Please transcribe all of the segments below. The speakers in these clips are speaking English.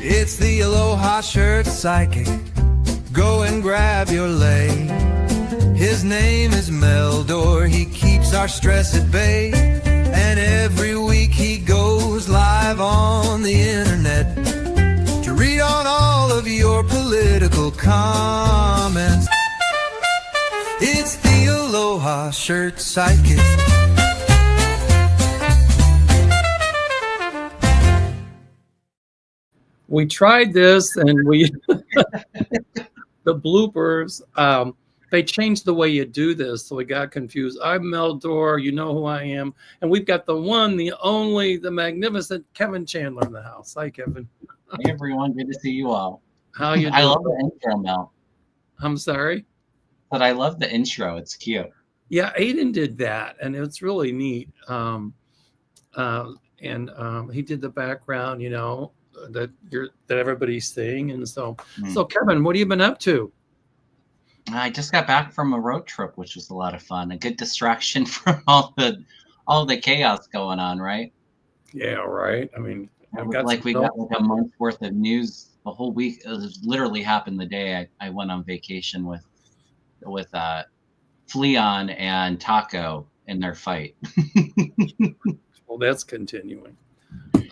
It's the Aloha Shirt Psychic. Go and grab your lei. His name is Mel Doerr. He keeps our stress at bay. And every week he goes live on the internet to read on all of your political comments. It's the Aloha Shirt Psychic. We tried this and we the bloopers, they changed the way you do this, so we got confused. I'm Mel Doerr, you know who I am, and we've got the one, the only, the magnificent Kevin Chandler in the house. Hi, Kevin. Hey everyone, good to see you all. How you doing? I love the intro, Mel. I'm sorry? But I love the intro, it's cute. Yeah, Aiden did that, and it's really neat. He did the background, you know, that everybody's seeing, and so Kevin, what have you been up to? I just got back from a road trip, which was a lot of fun. A good distraction from all the chaos going on, right? Yeah, right. I mean, we got like a month's worth of news. The whole week, it literally happened the day I went on vacation with Fleon and Taco in their fight. Well, that's continuing.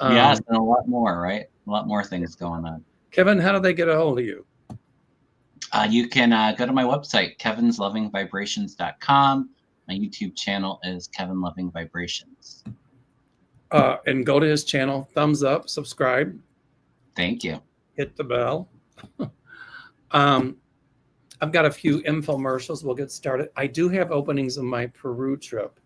Yes, and a lot more, right? A lot more things going on. Kevin, how do they get a hold of you? You can go to my website, kevinslovingvibrations.com. My YouTube channel is Kevin Loving Vibrations. And go to his channel, thumbs up, subscribe. Thank you. Hit the bell. I've got a few infomercials. We'll get started. I do have openings in my Peru trip,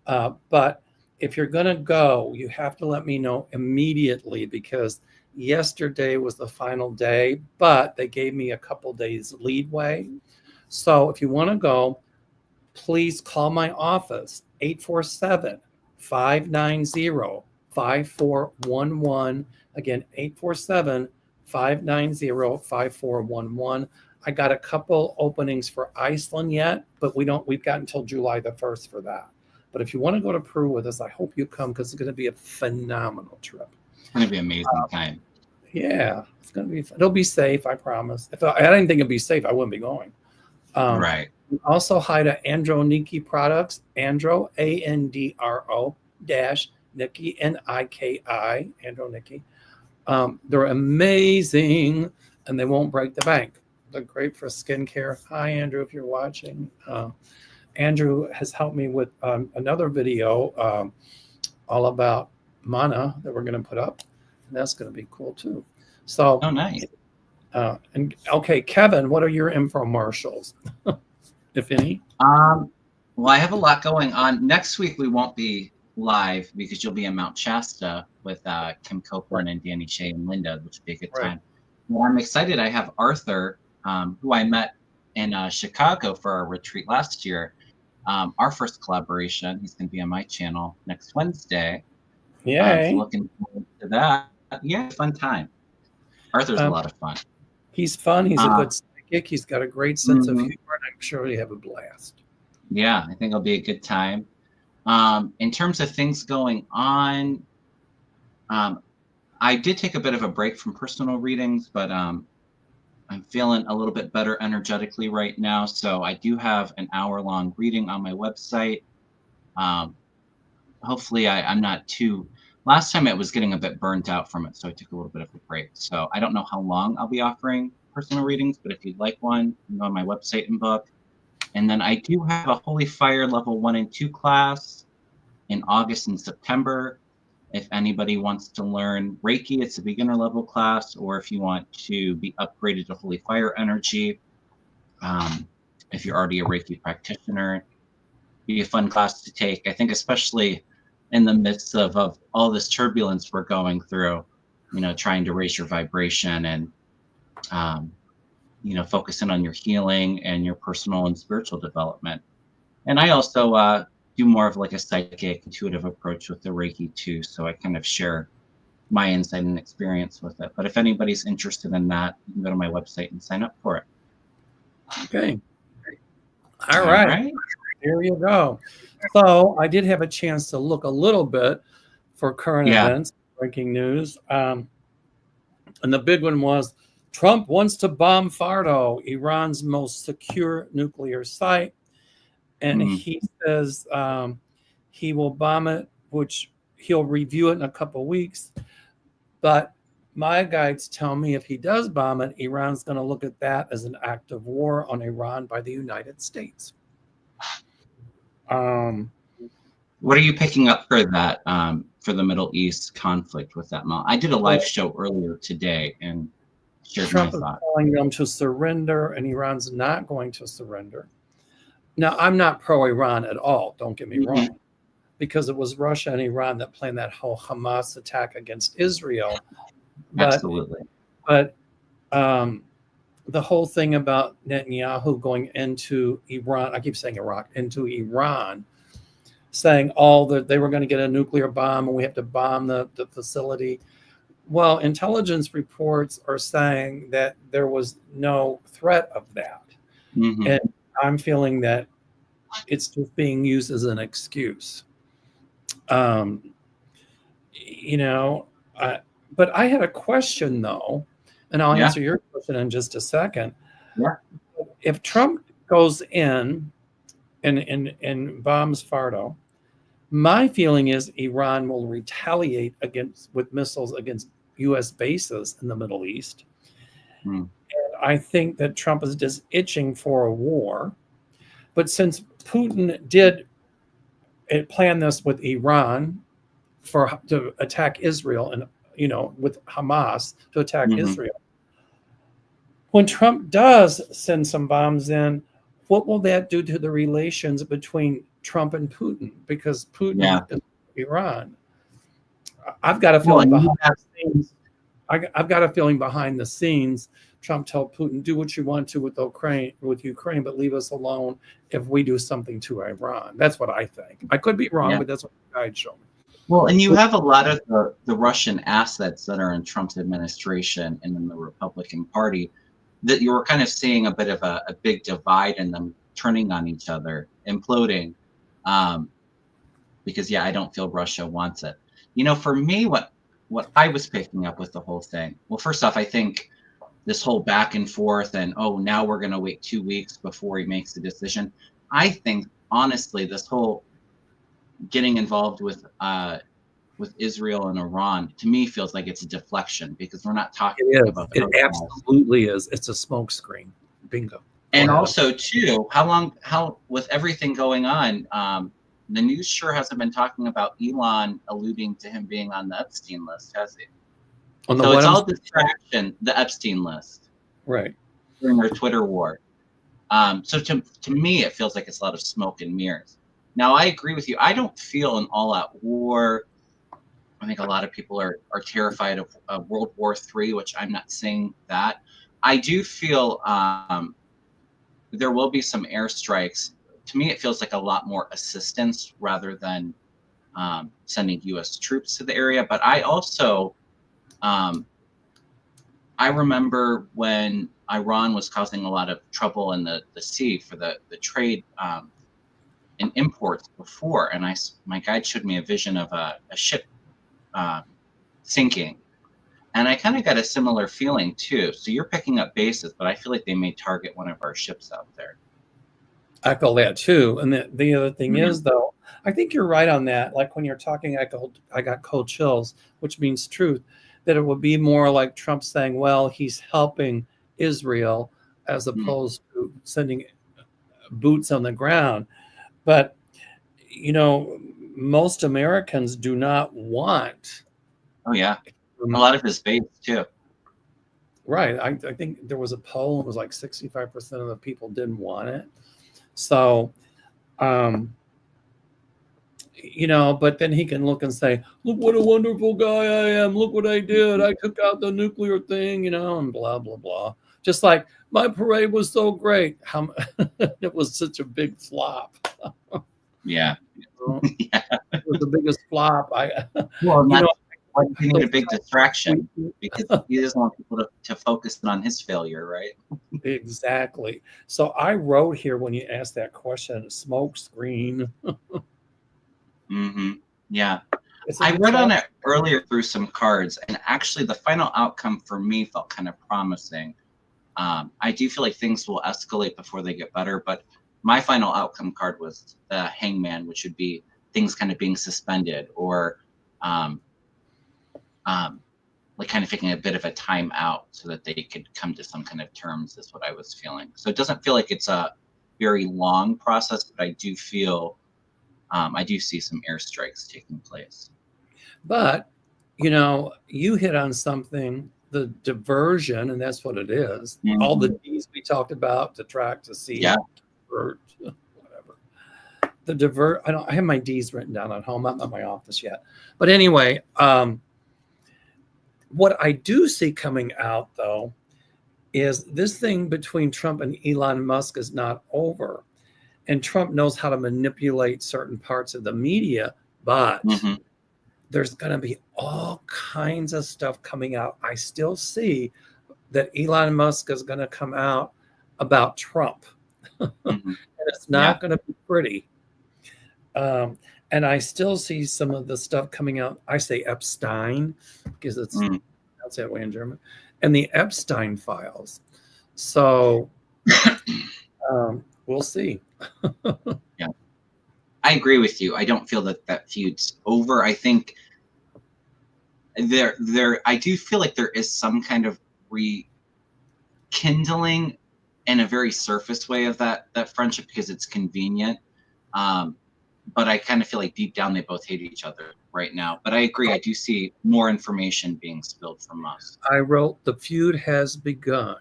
but if you're going to go, you have to let me know immediately, because yesterday was the final day, but they gave me a couple days leadway. So if you want to go, please call my office, 847-590-5411. Again, 847-590-5411. I got a couple openings for Iceland yet, but we've got until July the 1st for that. But if you want to go to Peru with us, I hope you come, because it's going to be a phenomenal trip. It's going to be an amazing time. Yeah, it's going to be fun. It'll be safe, I promise. If I didn't think it'd be safe, I wouldn't be going. Right. Also, hi to Andro Products, Andro, ANDRO dash Nikki, NIKI, Andro. They're amazing, and they won't break the bank. They're great for skincare. Hi, Andrew, if you're watching. Andrew has helped me with another video all about mana that we're going to put up. And that's going to be cool too. So, oh, nice. And okay, Kevin, what are your infomercials, if any? Well, I have a lot going on. Next week we won't be live because you'll be in Mount Shasta with Kim Copeland and Danny Shea and Linda, which would be a good time. Well, I'm excited. I have Arthur, who I met in Chicago for our retreat last year. Our first collaboration. He's going to be on my channel next Wednesday. Yay. Looking forward to that. Yeah, fun time. Arthur's a lot of fun. He's fun. He's a good psychic. He's got a great sense of humor, and I'm sure he'll have a blast. Yeah, I think it'll be a good time. In terms of things going on, I did take a bit of a break from personal readings, but I'm feeling a little bit better energetically right now. So I do have an hour-long reading on my website. Hopefully I'm not too... Last time I was getting a bit burnt out from it, so I took a little bit of a break. So I don't know how long I'll be offering personal readings, but if you'd like one, you can go on my website and book. And then I do have a Holy Fire Level 1 and 2 class in August and September. If anybody wants to learn Reiki, it's a beginner level class, or if you want to be upgraded to Holy Fire Energy, if you're already a Reiki practitioner, it'd be a fun class to take. I think especially in the midst of all this turbulence we're going through, you know, trying to raise your vibration and, you know, focusing on your healing and your personal and spiritual development. And I also do more of like a psychic, intuitive approach with the Reiki too. So I kind of share my insight and experience with it. But if anybody's interested in that, you can go to my website and sign up for it. Okay. All right. There you go. So I did have a chance to look a little bit for current events, breaking news. And the big one was Trump wants to bomb Fardo, Iran's most secure nuclear site. And he says he will bomb it, which he'll review it in a couple of weeks. But my guides tell me if he does bomb it, Iran's going to look at that as an act of war on Iran by the United States. What are you picking up for that, for the Middle East conflict with that, Mel? I did a live show earlier today and shared Trump my is thoughts. telling them to surrender, and Iran's not going to surrender. Now, I'm not pro-Iran at all, don't get me wrong, because it was Russia and Iran that planned that whole Hamas attack against Israel. Absolutely. But the whole thing about Netanyahu going into Iran, I keep saying Iraq, into Iran, saying that they were going to get a nuclear bomb and we have to bomb the facility. Well, intelligence reports are saying that there was no threat of that. And I'm feeling that it's just being used as an excuse. You know, but I had a question though, and I'll answer your question in just a second. Yeah. If Trump goes in and bombs Fardo, my feeling is Iran will retaliate with missiles against U.S. bases in the Middle East. And I think that Trump is just itching for a war. But since Putin did plan this with Iran to attack Israel and, with Hamas to attack Israel, when Trump does send some bombs in, what will that do to the relations between Trump and Putin? Because Putin is Iran. I've got a feeling behind the scenes. I've got a feeling behind the scenes. Trump told Putin, "Do what you want to with Ukraine, but leave us alone if we do something to Iran." That's what I think. I could be wrong, but that's what the guide showed me. Well, and you have a lot of the Russian assets that are in Trump's administration and in the Republican Party that you were kind of seeing a bit of a big divide in them turning on each other, imploding. Because I don't feel Russia wants it. For me, what I was picking up with the whole thing. Well, first off, I think this whole back and forth and now we're going to wait 2 weeks before he makes the decision. I think honestly, this whole getting involved with Israel and Iran to me feels like it's a deflection because we're not talking about. It absolutely is. It's a smokescreen. Bingo. And also too, how with everything going on, the news sure hasn't been talking about Elon alluding to him being on the Epstein list, has he? So it's all distraction, the Epstein list. Right. During their Twitter war. So to me, it feels like it's a lot of smoke and mirrors. Now, I agree with you. I don't feel an all-out war. I think a lot of people are terrified of World War III, which I'm not saying that. I do feel there will be some airstrikes. To me, it feels like a lot more assistance rather than sending U.S. troops to the area. But I also, I remember when Iran was causing a lot of trouble in the sea for the trade and imports before. And my guide showed me a vision of a ship sinking. And I kind of got a similar feeling too. So you're picking up bases, but I feel like they may target one of our ships out there. I feel that too. And the other thing is, though, I think you're right on that. Like when you're talking, I got cold chills, which means truth, that it would be more like Trump saying, well, he's helping Israel as opposed to sending boots on the ground. But, most Americans do not want. Oh, yeah. A lot of his base, too. Right. I think there was a poll. It was like 65% of the people didn't want it. So, but then he can look and say, look what a wonderful guy I am. Look what I did. I took out the nuclear thing, and blah, blah, blah. Just like my parade was so great. It was such a big flop. Yeah. It was the biggest flop. He need a big distraction because he doesn't want people to focus on his failure, right? Exactly. So I wrote here when you asked that question, smoke screen. Yeah. I read on it earlier through some cards, and actually the final outcome for me felt kind of promising. I do feel like things will escalate before they get better, but my final outcome card was the Hangman, which would be things kind of being suspended, or like kind of taking a bit of a time out so that they could come to some kind of terms, is what I was feeling. So it doesn't feel like it's a very long process, but I do feel, I do see some airstrikes taking place. But, you hit on something, the diversion, and that's what it is. Mm-hmm. All the D's we talked about, detract, to see, or whatever. I have my D's written down at home. I'm not in my office yet. But anyway, what I do see coming out, though, is this thing between Trump and Elon Musk is not over. And Trump knows how to manipulate certain parts of the media, but there's going to be all kinds of stuff coming out. I still see that Elon Musk is going to come out about Trump. And it's not going to be pretty. And I still see some of the stuff coming out. I say Epstein because it's that's that way in German, and the Epstein files. So we'll see. Yeah, I agree with you. I don't feel that feud's over. I think I do feel like there is some kind of rekindling in a very surface way of that friendship because it's convenient. But I kind of feel like deep down they both hate each other right now. But I agree. I do see more information being spilled from us. I wrote the feud has begun,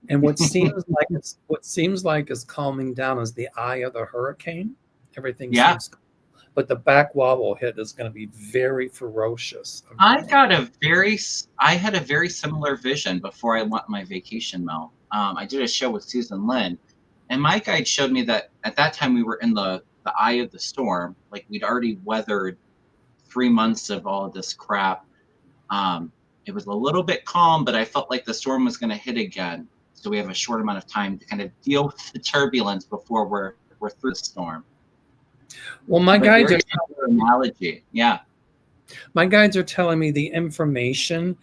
and what seems like is calming down is the eye of the hurricane. Everything seems, but the back wobble hit is going to be very ferocious. I had a very similar vision before I went on my vacation, Mel. I did a show with Susan Lynn, and my guide showed me that at that time we were in the eye of the storm. Like we'd already weathered 3 months of all of this crap. It was a little bit calm, but I felt like the storm was going to hit again. So we have a short amount of time to kind of deal with the turbulence before we're through the storm. Well, my guides are analogy. Yeah. My guides are telling me the information,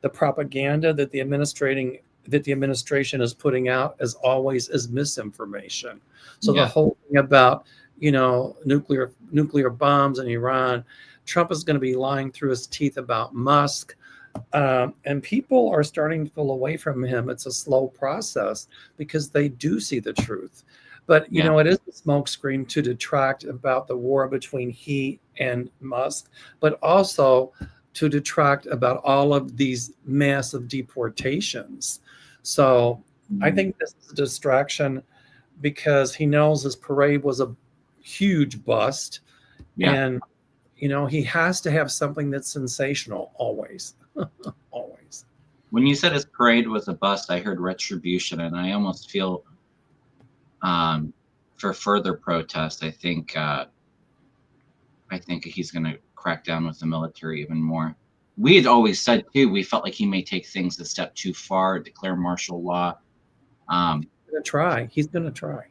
the propaganda that the administration is putting out as always is misinformation. So the whole thing about nuclear bombs in Iran, Trump is going to be lying through his teeth about Musk, and people are starting to pull away from him. It's a slow process because they do see the truth. But it is a smokescreen to detract about the war between he and Musk, but also to detract about all of these massive deportations. So I think this is a distraction because he knows his parade was a huge bust. And, he has to have something that's sensational always. Always. When you said his parade was a bust, I heard retribution, and I almost feel for further protest, I think he's going to crack down with the military even more. We had always said too, we felt like he may take things a step too far, declare martial law. He's going to try.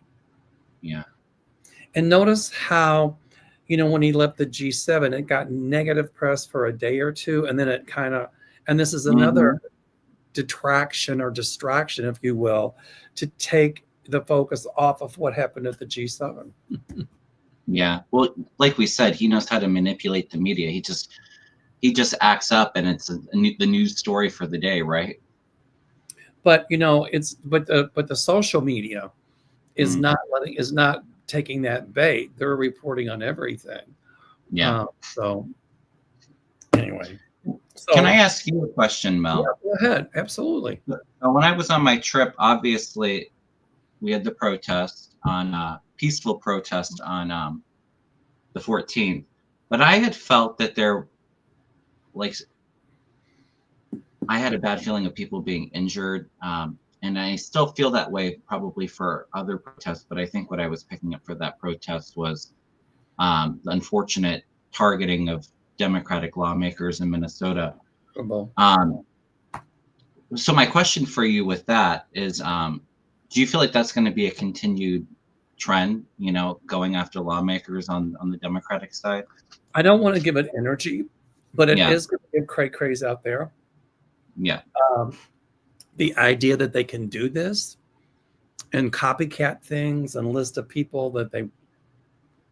Yeah. And notice how, when he left the G7, it got negative press for a day or two, and then it kind of, and this is another detraction or distraction, if you will, to take the focus off of what happened at the G7. Yeah. Well, like we said, he knows how to manipulate the media. He just acts up, and it's the news story for the day, right? But the social media is not taking that bait. They're reporting on everything. Yeah. So anyway, can I ask you a question, Mel? Yeah, go ahead. Absolutely. When I was on my trip, obviously, we had the protest on peaceful protest on the 14th, but I had felt that I had a bad feeling of people being injured, and I still feel that way probably for other protests. But I think what I was picking up for that protest was the unfortunate targeting of Democratic lawmakers in Minnesota. So my question for you with that is, do you feel like that's going to be a continued trend, going after lawmakers on the Democratic side? I don't want to give it energy But it Yeah. is going to give cray craze out there. Yeah. The idea that they can do this and copycat things and list of people that they,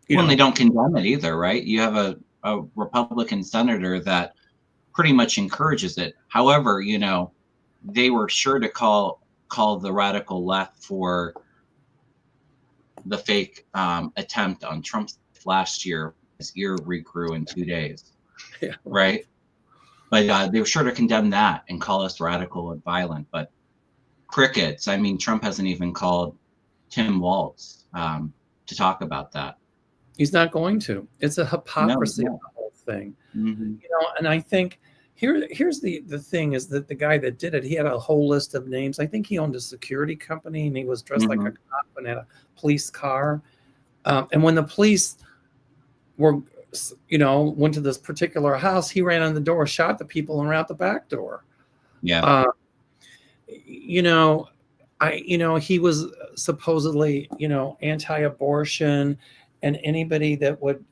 Well, they don't condemn it either, right? You have a Republican senator that pretty much encourages it. However, they were sure to call the radical left for the fake attempt on Trump's last year. His ear regrew in 2 days, yeah. right? But they were sure to condemn that and call us radical and violent. But crickets. I mean, Trump hasn't even called Tim Walz to talk about that. He's not going to. It's a hypocrisy No. of the whole thing. Mm-hmm. And I think here's the thing is that the guy that did it, he had a whole list of names. I think he owned a security company and he was dressed like a cop and had a police car. And when the police were, went to this particular house, he ran in the door, shot the people, and ran out the back door. Yeah. He was supposedly, anti-abortion, and anybody that would,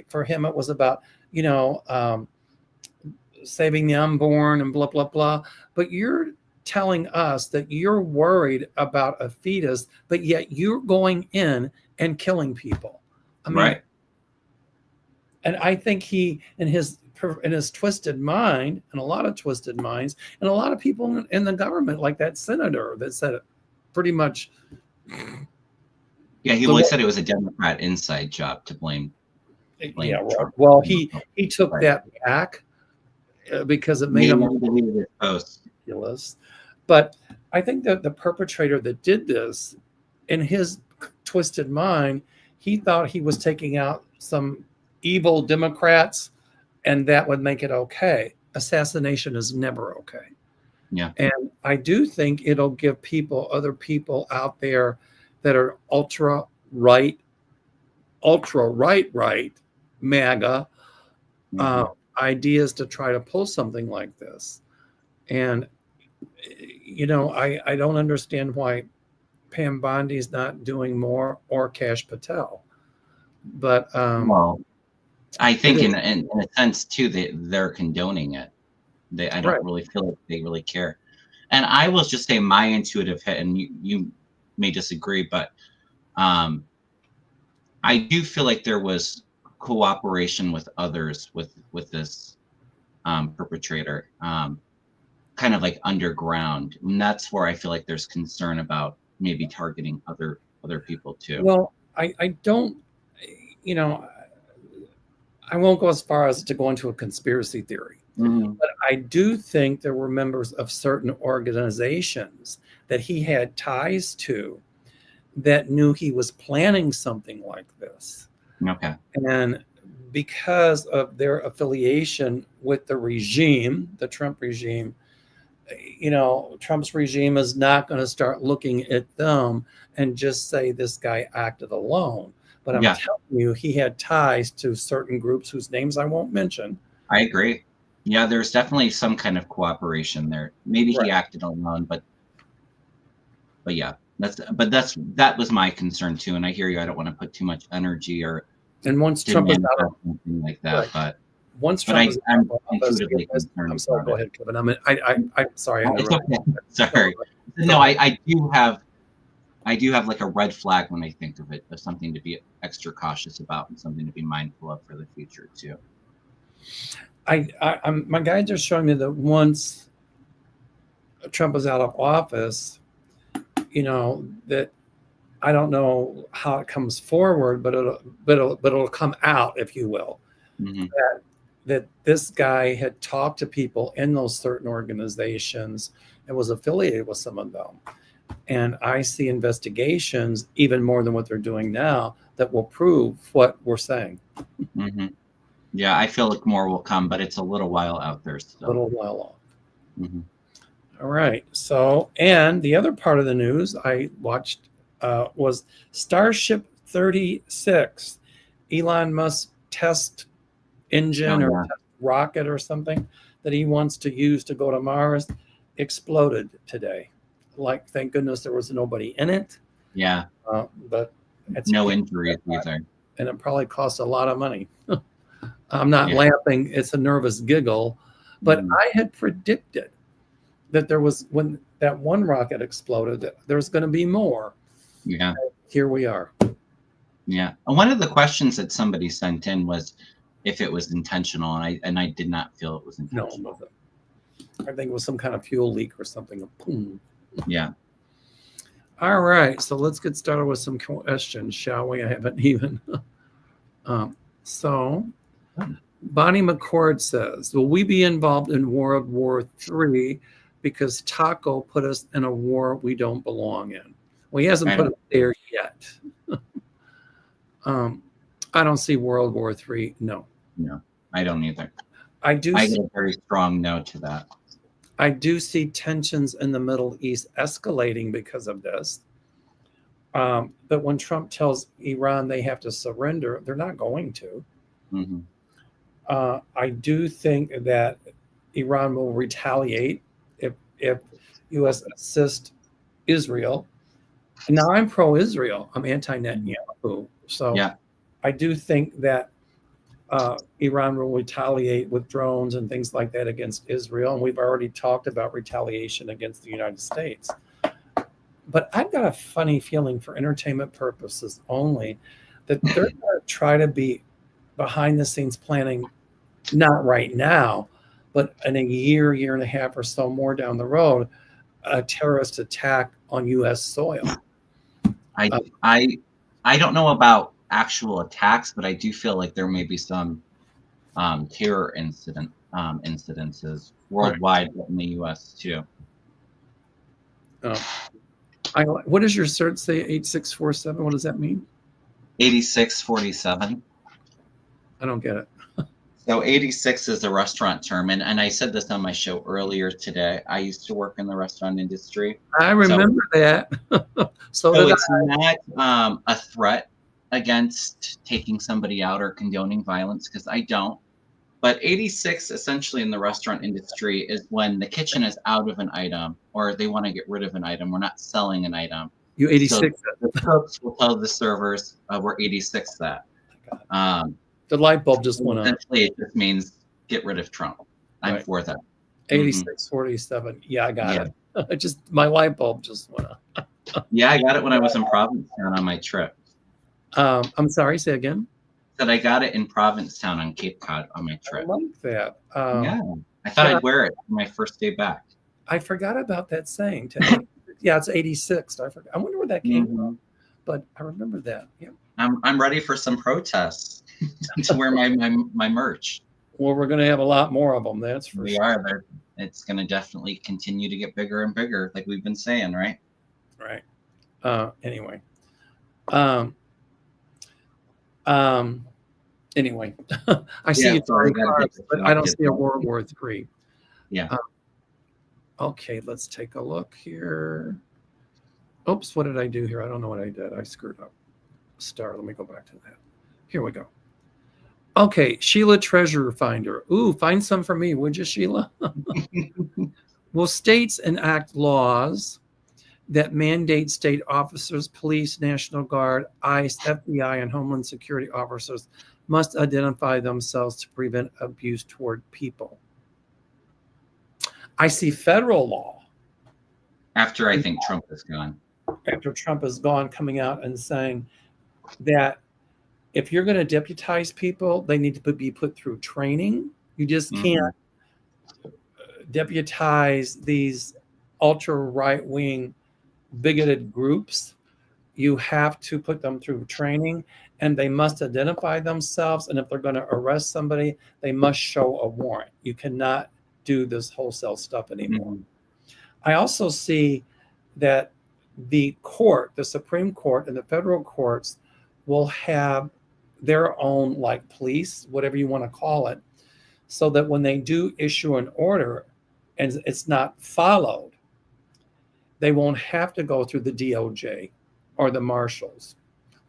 for him, it was about, saving the unborn and blah, blah, blah. But you're telling us that you're worried about a fetus, but yet you're going in and killing people. I mean, right. And I think he, in his twisted mind, and a lot of twisted minds, and a lot of people in the government, like that senator that said it pretty much. Yeah, he said it was a Democrat inside job to blame yeah, Trump. well, he took that back because it made him ridiculous. But I think that the perpetrator that did this, in his twisted mind, he thought he was taking out some evil Democrats, and that would make it okay. Assassination is never okay. Yeah. And I do think it'll give other people out there that are ultra right, MAGA, ideas to try to pull something like this. And, I don't understand why Pam Bondi's not doing more, or Kash Patel. But well, I think in a sense too, they're condoning it. I don't really feel like they really care. And I will just say my intuitive hit, and you may disagree, but I do feel like there was cooperation with others with this perpetrator, kind of like underground, and that's where I feel like there's concern about maybe targeting other people too. Well, I don't, I won't go as far as to go into a conspiracy theory, but I do think there were members of certain organizations that he had ties to that knew he was planning something like this. Okay. And because of their affiliation with the regime, the Trump regime, Trump's regime is not going to start looking at them and just say this guy acted alone. But I'm telling you, he had ties to certain groups whose names I won't mention. I agree. Yeah, there's definitely some kind of cooperation there. Maybe he acted alone, but yeah, that was my concern too. And I hear you. I don't want to put too much energy or once Trump is out of something like that, but once Trump is I'm intuitively concerned. I'm sorry. Go ahead, Kevin. I'm sorry. Sorry. No, I do have like a red flag when I think of it, of something to be extra cautious about and something to be mindful of for the future too. My guys are showing me that once Trump is out of office, that I don't know how it comes forward, but it'll come out, if you will, that this guy had talked to people in those certain organizations and was affiliated with some of them. And I see investigations, even more than what they're doing now, that will prove what we're saying. Yeah, I feel like more will come, but it's a little while out there still. A little while off. All right. So, and the other part of the news I watched was Starship 36, Elon Musk test engine or test rocket or something that he wants to use to go to Mars, exploded today. Like, thank goodness there was nobody in it. Yeah. But it's no injuries either. And it probably cost a lot of money. I'm not Yeah. laughing. It's a nervous giggle. But Mhm. I had predicted that there was, when that one rocket exploded, that there's going to be more. Yeah. Here we are. Yeah. And one of the questions that somebody sent in was if it was intentional, and I did not feel it was No, it intentional. wasn't. I think it was some kind of fuel leak or something. Boom. Yeah. All right, so let's get started with some questions, shall we? I haven't even. So, Bonnie McCord says, will we be involved in World War III because Taco put us in a war we don't belong in? Well, he hasn't I put don't. us there yet. I don't see World War III. No. No, I don't either. I do I see, get a very strong no to that. I do see tensions in the Middle East escalating because of this. But when Trump tells Iran they have to surrender, they're not going to. Hmm. I do think that Iran will retaliate if U.S. assists Israel. Now, I'm pro-Israel. I'm anti-Netanyahu. So Yeah. I do think that Iran will retaliate with drones and things like that against Israel. And we've already talked about retaliation against the United States. But I've got a funny feeling, for entertainment purposes only, that they're going to try to be behind the scenes planning, not right now, but in a year, year and a half or so more down the road, a terrorist attack on U.S. soil. I I don't know about actual attacks, but I do feel like there may be some terror incidences worldwide, but in the U.S. too. What does your cert say? 8647. What does that mean? 8647. I don't get it. So 86 is a restaurant term, and I said this on my show earlier today. I used to work in the restaurant industry. I remember that. so So did it's not a threat against taking somebody out or condoning violence, because I don't. But 86 essentially in the restaurant industry is when the kitchen is out of an item or they want to get rid of an item. We're not selling an item. You 86. So the cooks will tell the servers, we're 86 that. The light bulb just went on. Essentially, it just means get rid of Trump. I'm Right. for that. 8647. Yeah, I got it. It just, my light bulb just went on. Yeah, I got it when I was in Provincetown on my trip. I'm sorry, say again. Said I got it in Provincetown on Cape Cod on my I trip. like that. Yeah, I thought I'd wear it for my first day back. I forgot about that saying. Yeah, it's 86. I forgot. I wonder where that came from, but I remember that. Yeah. I'm ready for some protests to wear my merch. Well, we're going to have a lot more of them. That's for We sure. are. It's going to definitely continue to get bigger and bigger, like we've been saying, right? Right. Anyway. Anyway, I see you throwing cards, but I don't see a World War III. Yeah. Okay, let's take a look here. Oops, what did I do here? I don't know what I did. I screwed up. Let me go back to that. Here we go. Okay, Sheila Treasure Finder. Ooh, find some for me, would you, Sheila? Will states enact laws that mandate state officers, police, National Guard, ICE, FBI, and Homeland Security officers must identify themselves to prevent abuse toward people? I see federal law. After I think Trump is gone. After Trump is gone, coming out and saying that if you're going to deputize people, they need to be put through training. You just can't deputize these ultra right-wing bigoted groups. You have to put them through training, and they must identify themselves. And if they're going to arrest somebody, they must show a warrant. You cannot do this wholesale stuff anymore. I also see that the court, the Supreme Court and the federal courts will have their own, like, police, whatever you want to call it, so that when they do issue an order and it's not followed, they won't have to go through the DOJ or the marshals,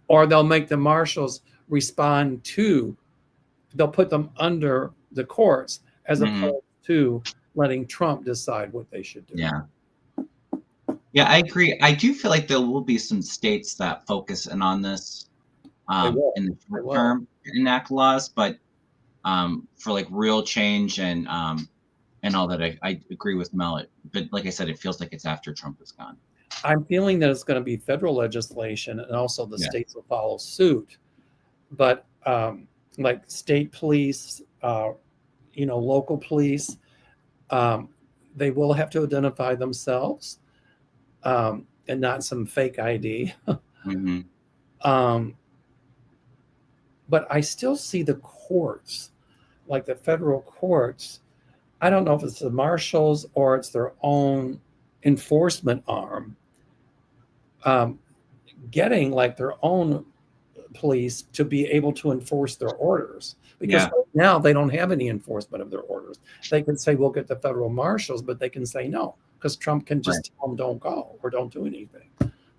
or they'll make the marshals respond to, they'll put them under the courts as opposed to letting Trump decide what they should do. Yeah, I agree. I do feel like there will be some states that focus in on this in the short term, enact laws, but for like real change and all that. I agree with Mel. But like I said, it feels like it's after Trump is gone. I'm feeling that it's going to be federal legislation, and also the Yeah. states will follow suit. But like state police, local police, they will have to identify themselves, and not some fake ID. Hmm. But I still see the courts, like the federal courts. I don't know if it's the marshals or it's their own enforcement arm, getting like their own police to be able to enforce their orders, because Yeah. right now they don't have any enforcement of their orders. They can say we'll get the federal marshals, but they can say no, because Trump can just tell them don't go or don't do anything.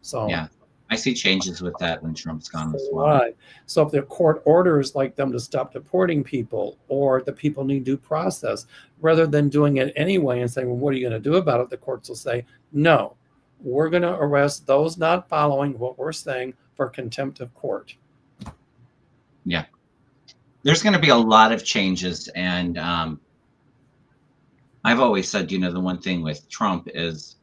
So Yeah, I see changes with that when Trump's gone as well. right. So if the court orders like them to stop deporting people, or the people need due process, rather than doing it anyway and saying, well, what are you going to do about it? The courts will say, no, we're going to arrest those not following what we're saying for contempt of court. Yeah, there's going to be a lot of changes, and I've always said, the one thing with Trump is,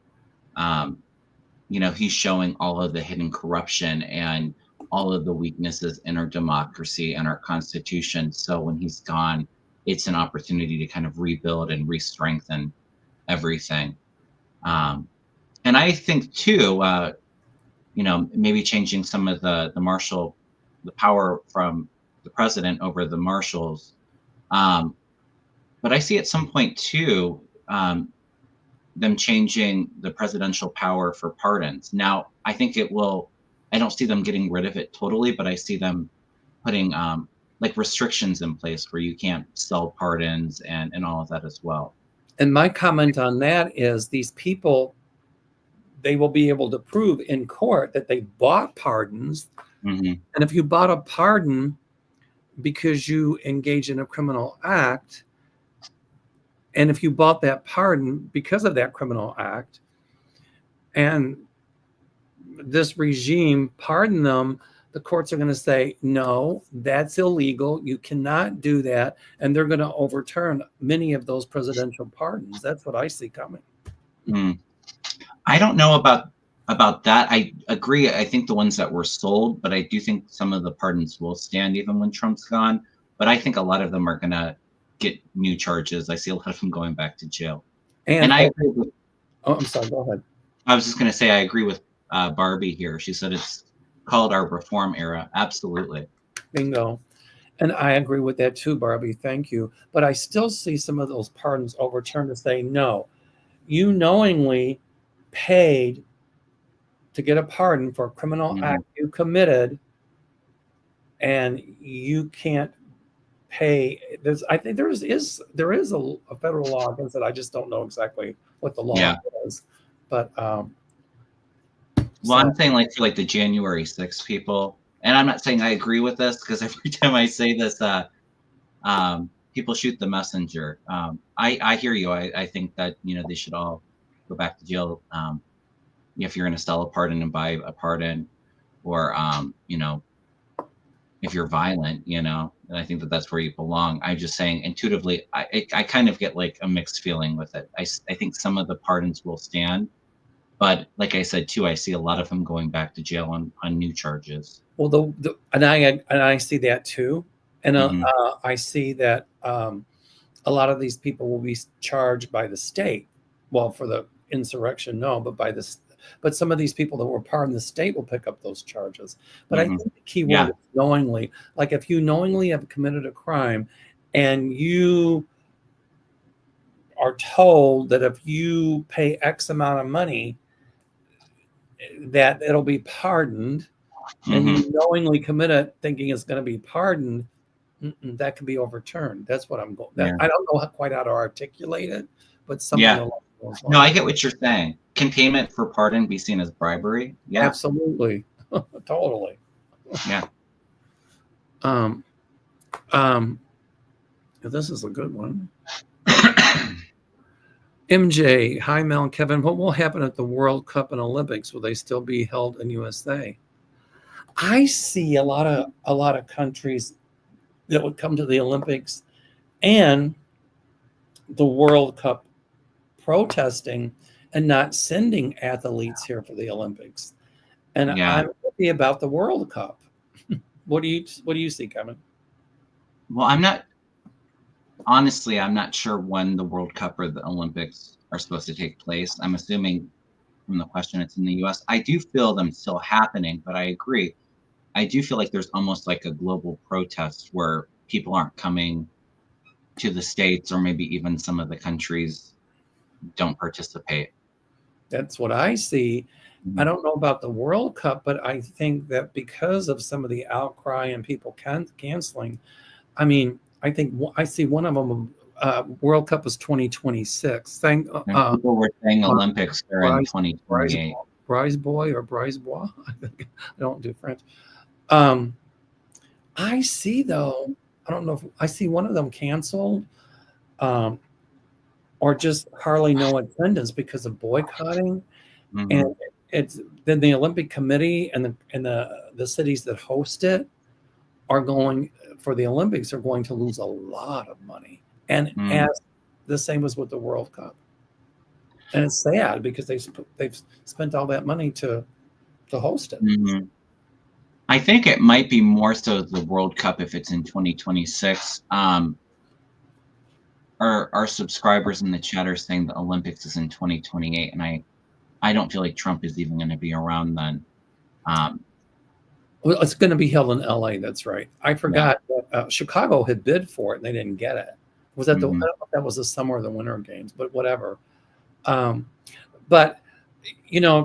he's showing all of the hidden corruption and all of the weaknesses in our democracy and our Constitution. So when he's gone, it's an opportunity to kind of rebuild and re-strengthen everything. And I think too, maybe changing some of the power from the president over the marshals. But I see at some point too, them changing the presidential power for pardons. Now, I think I don't see them getting rid of it totally, but I see them putting like restrictions in place where you can't sell pardons and all of that as well. And my comment on that is, these people, they will be able to prove in court that they bought pardons. Mm-hmm. And if you bought a pardon because you engage in a criminal act, and if you bought that pardon because of that criminal act, and this regime pardoned them, the courts are going to say, no, that's illegal. You cannot do that. And they're going to overturn many of those presidential pardons. That's what I see coming. I don't know about that. I agree. I think the ones that were sold, but I do think some of the pardons will stand even when Trump's gone. But I think a lot of them are going to get new charges. I see a lot of them going back to jail. And I agree with, I'm sorry, go ahead. I was just going to say, I agree with Barbie here. She said it's called our reform era. Absolutely. Bingo. And I agree with that too, Barbie. Thank you. But I still see some of those pardons overturned to say, no, you knowingly paid to get a pardon for a criminal act you committed, and you can't pay. I think there is a federal law against it. I just don't know exactly what the law is. But I'm saying like for like the January 6th people, and I'm not saying I agree with this, because every time I say this, people shoot the messenger. I hear you. I think that they should all go back to jail if you're going to sell a pardon and buy a pardon, or if you're violent, and I think that that's where you belong. I'm just saying intuitively, I kind of get like a mixed feeling with it. I think some of the pardons will stand, but like I said too, I see a lot of them going back to jail on new charges. Well, and I see that too, and I see that a lot of these people will be charged by the state. Well, for the insurrection, no, but some of these people that were pardoned, the state will pick up those charges. But I think the key word is knowingly. Like if you knowingly have committed a crime, and you are told that if you pay X amount of money, that it'll be pardoned, and you knowingly commit it thinking it's going to be pardoned, that can be overturned. That's what I'm going. I don't know quite how to articulate it, but something along those lines. No, I get what you're saying. Can payment for pardon be seen as bribery? Yeah, absolutely, totally. Yeah. This is a good one. MJ, hi Mel and Kevin. What will happen at the World Cup and Olympics? Will they still be held in USA? I see a lot of countries that would come to the Olympics and the World Cup protesting and not sending athletes here for the Olympics. And Yeah. I'm happy about the World Cup. What do you see, Kevin? Well, honestly, I'm not sure when the World Cup or the Olympics are supposed to take place. I'm assuming from the question it's in the US. I do feel them still happening, but I agree. I do feel like there's almost like a global protest where people aren't coming to the States, or maybe even some of the countries don't participate. That's what I see. I Mhm. don't know about the World Cup, but I think that because of some of the outcry and people canceling, I mean, I think I see one of them. World Cup is 2026. Thank And people were saying uh, Olympics are in Bryce, Bryce, 2028. Bryce Boy or Bryce Bois. I think I don't do French. Um, I see though. I don't know if I see one of them canceled, um, or just hardly no attendance because of boycotting. And Mhm. it's then the Olympic Committee and the cities that host it are going for the Olympics are going to lose a lot of money. And Mm. as the same as with the World Cup. And it's sad because they've spent all that money to host it. Mhm. I think it might be more so the World Cup if it's in 2026. Our subscribers in the chat are saying the Olympics is in 2028, and I don't feel like Trump is even going to be around then. Um, Well, it's going to be held in LA. That's right. I yeah. forgot that Chicago had bid for it and they didn't get it. Was that I don't Hmm. know if that was the summer or the winter games, but whatever. Um, but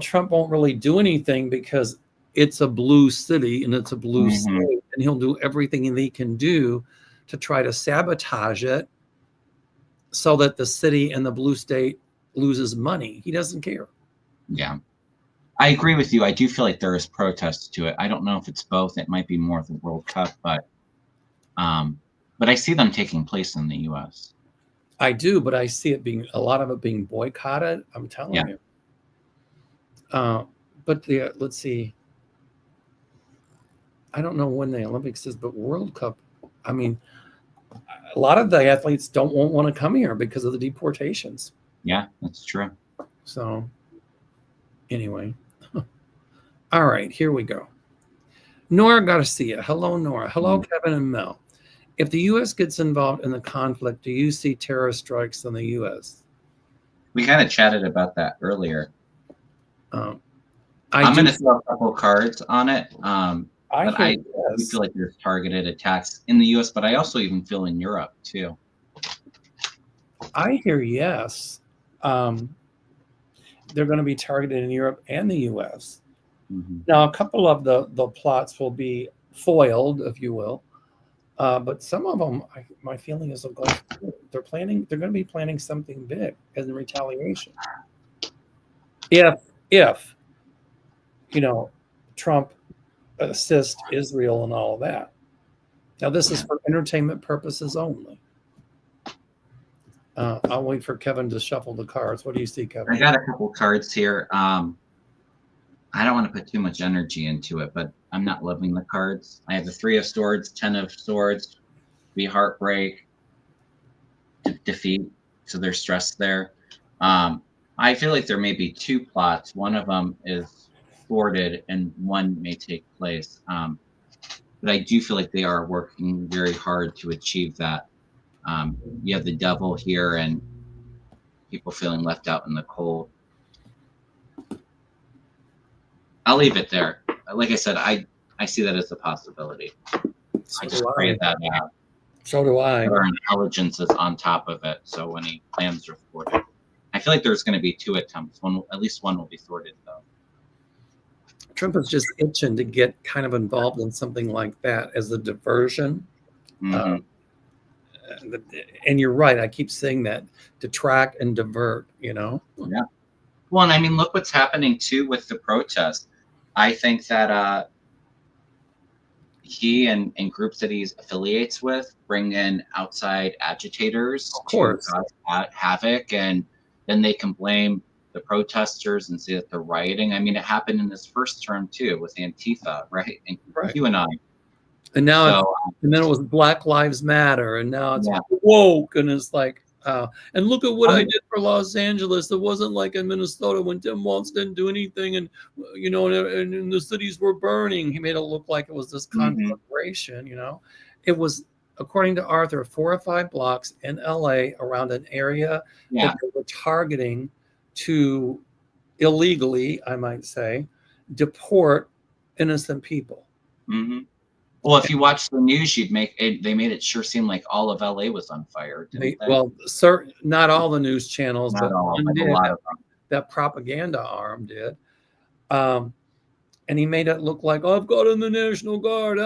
Trump won't really do anything because it's a blue city and it's a blue Hmm. state, and he'll do everything that he can do to try to sabotage it so that the city and the blue state loses money. He doesn't care. Yeah. I agree with you. I do feel like there is protests to it. I don't know if it's both. It might be more of the World Cup, um, but I see them taking place in the U.S. I do, but I see it being a lot of it being boycotted. I'm Yeah. telling you. Uh, but let's see. I don't know when the Olympics is, but World Cup. I mean, a lot of the athletes won't want to come here because of the deportations. Yeah, that's true. So anyway, all right, here we go. Nora Garcia. Hello, Nora. Hello, Mm. Kevin and Mel. If the U.S. gets involved in the conflict, do you see terrorist strikes on the U.S.? We kind of chatted about that earlier. Um, I I'm do. going to throw a couple cards on it. I But hear I do yes. feel like there's targeted attacks in the U.S., but I also even feel in Europe too. I hear yes. Um, they're going to be targeted in Europe and the U.S. Hmm. Now, a couple of the plots will be foiled, if you will, but some of them, my feeling is they'll go. They're planning. They're going to be planning something big as a retaliation. If Trump assist Israel and all of that. Now, this is Yeah. for entertainment purposes only. I'll wait for Kevin to shuffle the cards. What do you see, Kevin? I got a couple cards here. I don't want to put too much energy into it, but I'm not loving the cards. I have the Three of Swords, Ten of Swords, be heartbreak, defeat. So there's stress there. I feel like there may be two plots. One of them is thwarted, and one may take place. But I do feel like they are working very hard to achieve that. You have the devil here, and people feeling left out in the cold. I'll leave it there. Like I said, I see that as a possibility. So I just do pray I. that So do I. that our intelligence is on top of it. So when any plans are thwarted, I feel like there's going to be two attempts. At least one will be thwarted, though. Trump is just itching to get kind of involved in something like that as a diversion. Hmm. Uh, and you're right. I keep saying that, detract and divert. Yeah. Well, and I mean, look what's happening too with the protests. I think that he and groups that he affiliates with bring in outside agitators Of to course. cause havoc, and then they can blame the protesters and say that they're rioting. I mean, it happened in his first term too with Antifa, right? And Right. QAnon. And now, So and then it was Black Lives Matter, and now it's yeah. woke, and it's like, and look at what I Um, did for Los Angeles. It wasn't like in Minnesota when Tim Walz didn't do anything, and and the cities were burning. He made it look like it was this mhm. conflagration. It was, according to Arthur, 4 or 5 blocks in LA around an area that Yeah. they were targeting to illegally, I might say, deport innocent people. Hmm. Well, if you watch the news, they made it sure seem like all of LA was on fire, didn't they? Well, not all the news channels, Not but all, one but a did. lot of them. That propaganda arm did. Um, and he made it look like, oh, I've got in the National Guard.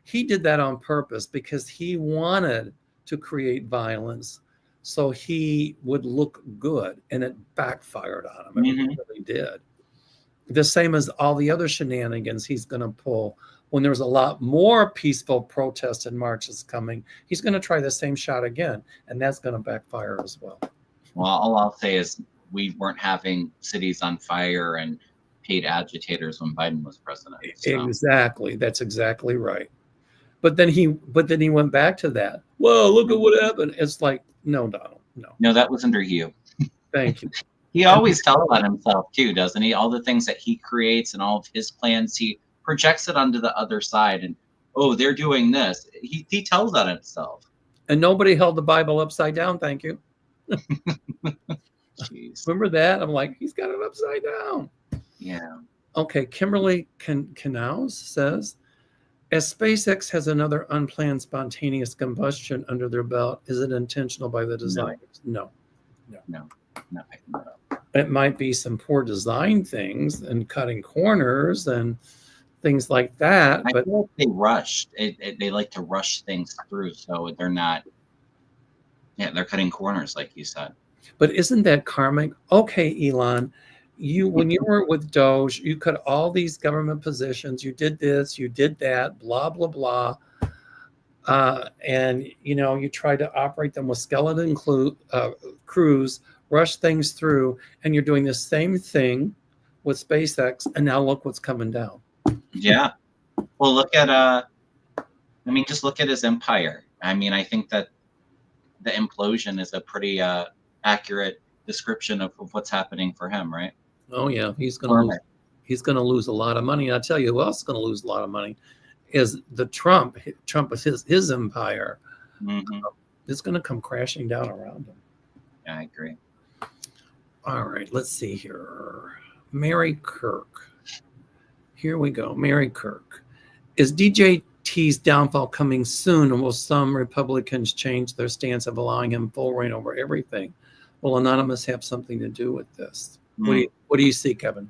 He did that on purpose because he wanted to create violence so he would look good, and it backfired on him. It Hmm. really did. The same as all the other shenanigans he's going to pull when there's a lot more peaceful protests and marches coming. He's going to try the same shot again, and that's going to backfire as well. Well, all I'll say is we weren't having cities on fire and paid agitators when Biden was president. So Exactly. That's exactly right. But then he went back to that. Well, look at what happened. It's like, no, Donald, no. no, that was under you. Thank you. He always tells on himself too, doesn't he? All the things that he creates and all of his plans, he projects it onto the other side. And oh, they're doing this. He tells on himself. And nobody held the Bible upside down. Thank you. Jeez. Remember that? I'm like, he's got it upside down. Yeah. Okay. Kimberly Canals says, as SpaceX has another unplanned spontaneous combustion under their belt, is it intentional by the designers? No. No, not picking that up. It might be some poor design things and cutting corners and things like that. I But feel like they rushed. They like to rush things through, so they're not. Yeah, they're cutting corners, like you said. But isn't that karmic? Okay, Elon, when you were with Doge, you cut all these government positions. You did this, you did that, blah blah blah, and you tried to operate them with skeleton crews, rush things through, and you're doing the same thing with SpaceX. And now look what's coming down. Yeah. Well, look at just look at his empire. I mean, I think that the implosion is a pretty accurate description of what's happening for him, right? Oh yeah, he's going to lose a lot of money. I'll tell you who else is going to lose a lot of money is the Trump. Trump is his empire. Mm-hmm. It's going to come crashing down around him. Yeah, I agree. All right, let's see here. Mary Kirk. Here we go. Mary Kirk. Is DJT's downfall coming soon, and will some Republicans change their stance of allowing him full reign over everything? Will Anonymous have something to do with this? What do you see, Kevin?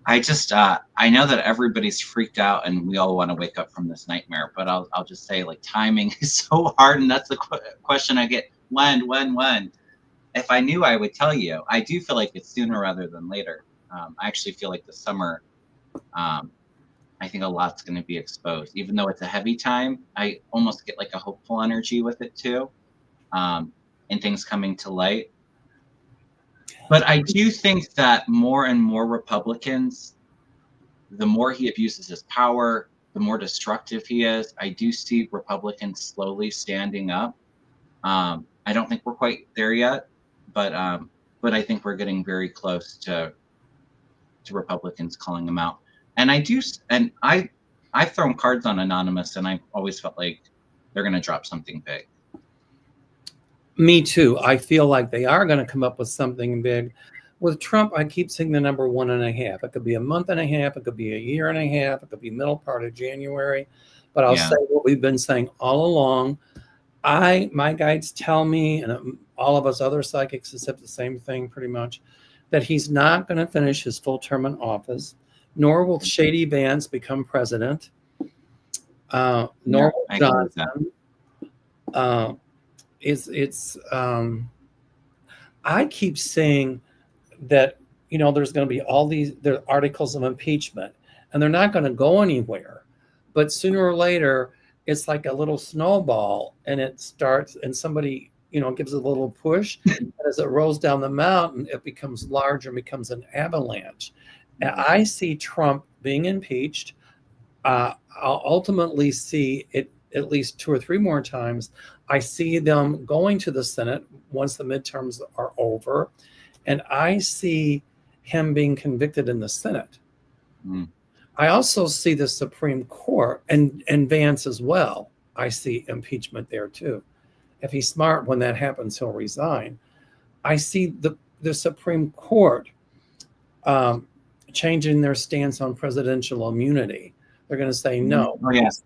I just I know that everybody's freaked out and we all want to wake up from this nightmare, but I'll just say, like, timing is so hard, and that's the question I get. When? If I knew, I would tell you. I do feel like it's sooner rather than later. I actually feel like the summer, I think a lot's going to be exposed. Even though it's a heavy time, I almost get like a hopeful energy with it too, and things coming to light. But I do think that more and more Republicans, the more he abuses his power, the more destructive he is. I do see Republicans slowly standing up. I don't think we're quite there yet, but I think we're getting very close to Republicans calling him out. And I've thrown cards on Anonymous, and I've always felt like they're going to drop something big. Me too. I feel like they are going to come up with something big. With Trump, I keep saying the number 1.5. It could be a month and a half. It could be a year and a half. It could be middle part of January. But I'll say what we've been saying all along. My guides tell me, and all of us other psychics have said the same thing pretty much, that he's not going to finish his full term in office, nor will Shady Vance become president, nor will Johnson. I keep saying that there's going to be all these articles of impeachment, and they're not going to go anywhere. But sooner or later, it's like a little snowball, and it starts, and somebody gives it a little push, and as it rolls down the mountain, it becomes larger and becomes an avalanche. And I see Trump being impeached. I'll ultimately see it at least 2 or 3 more times. I see them going to the Senate once the midterms are over, and I see him being convicted in the Senate. Mm. I also see the Supreme Court and Vance as well. I see impeachment there too. If he's smart, when that happens, he'll resign. I see the Supreme Court changing their stance on presidential immunity. They're going to say no. Oh, yes.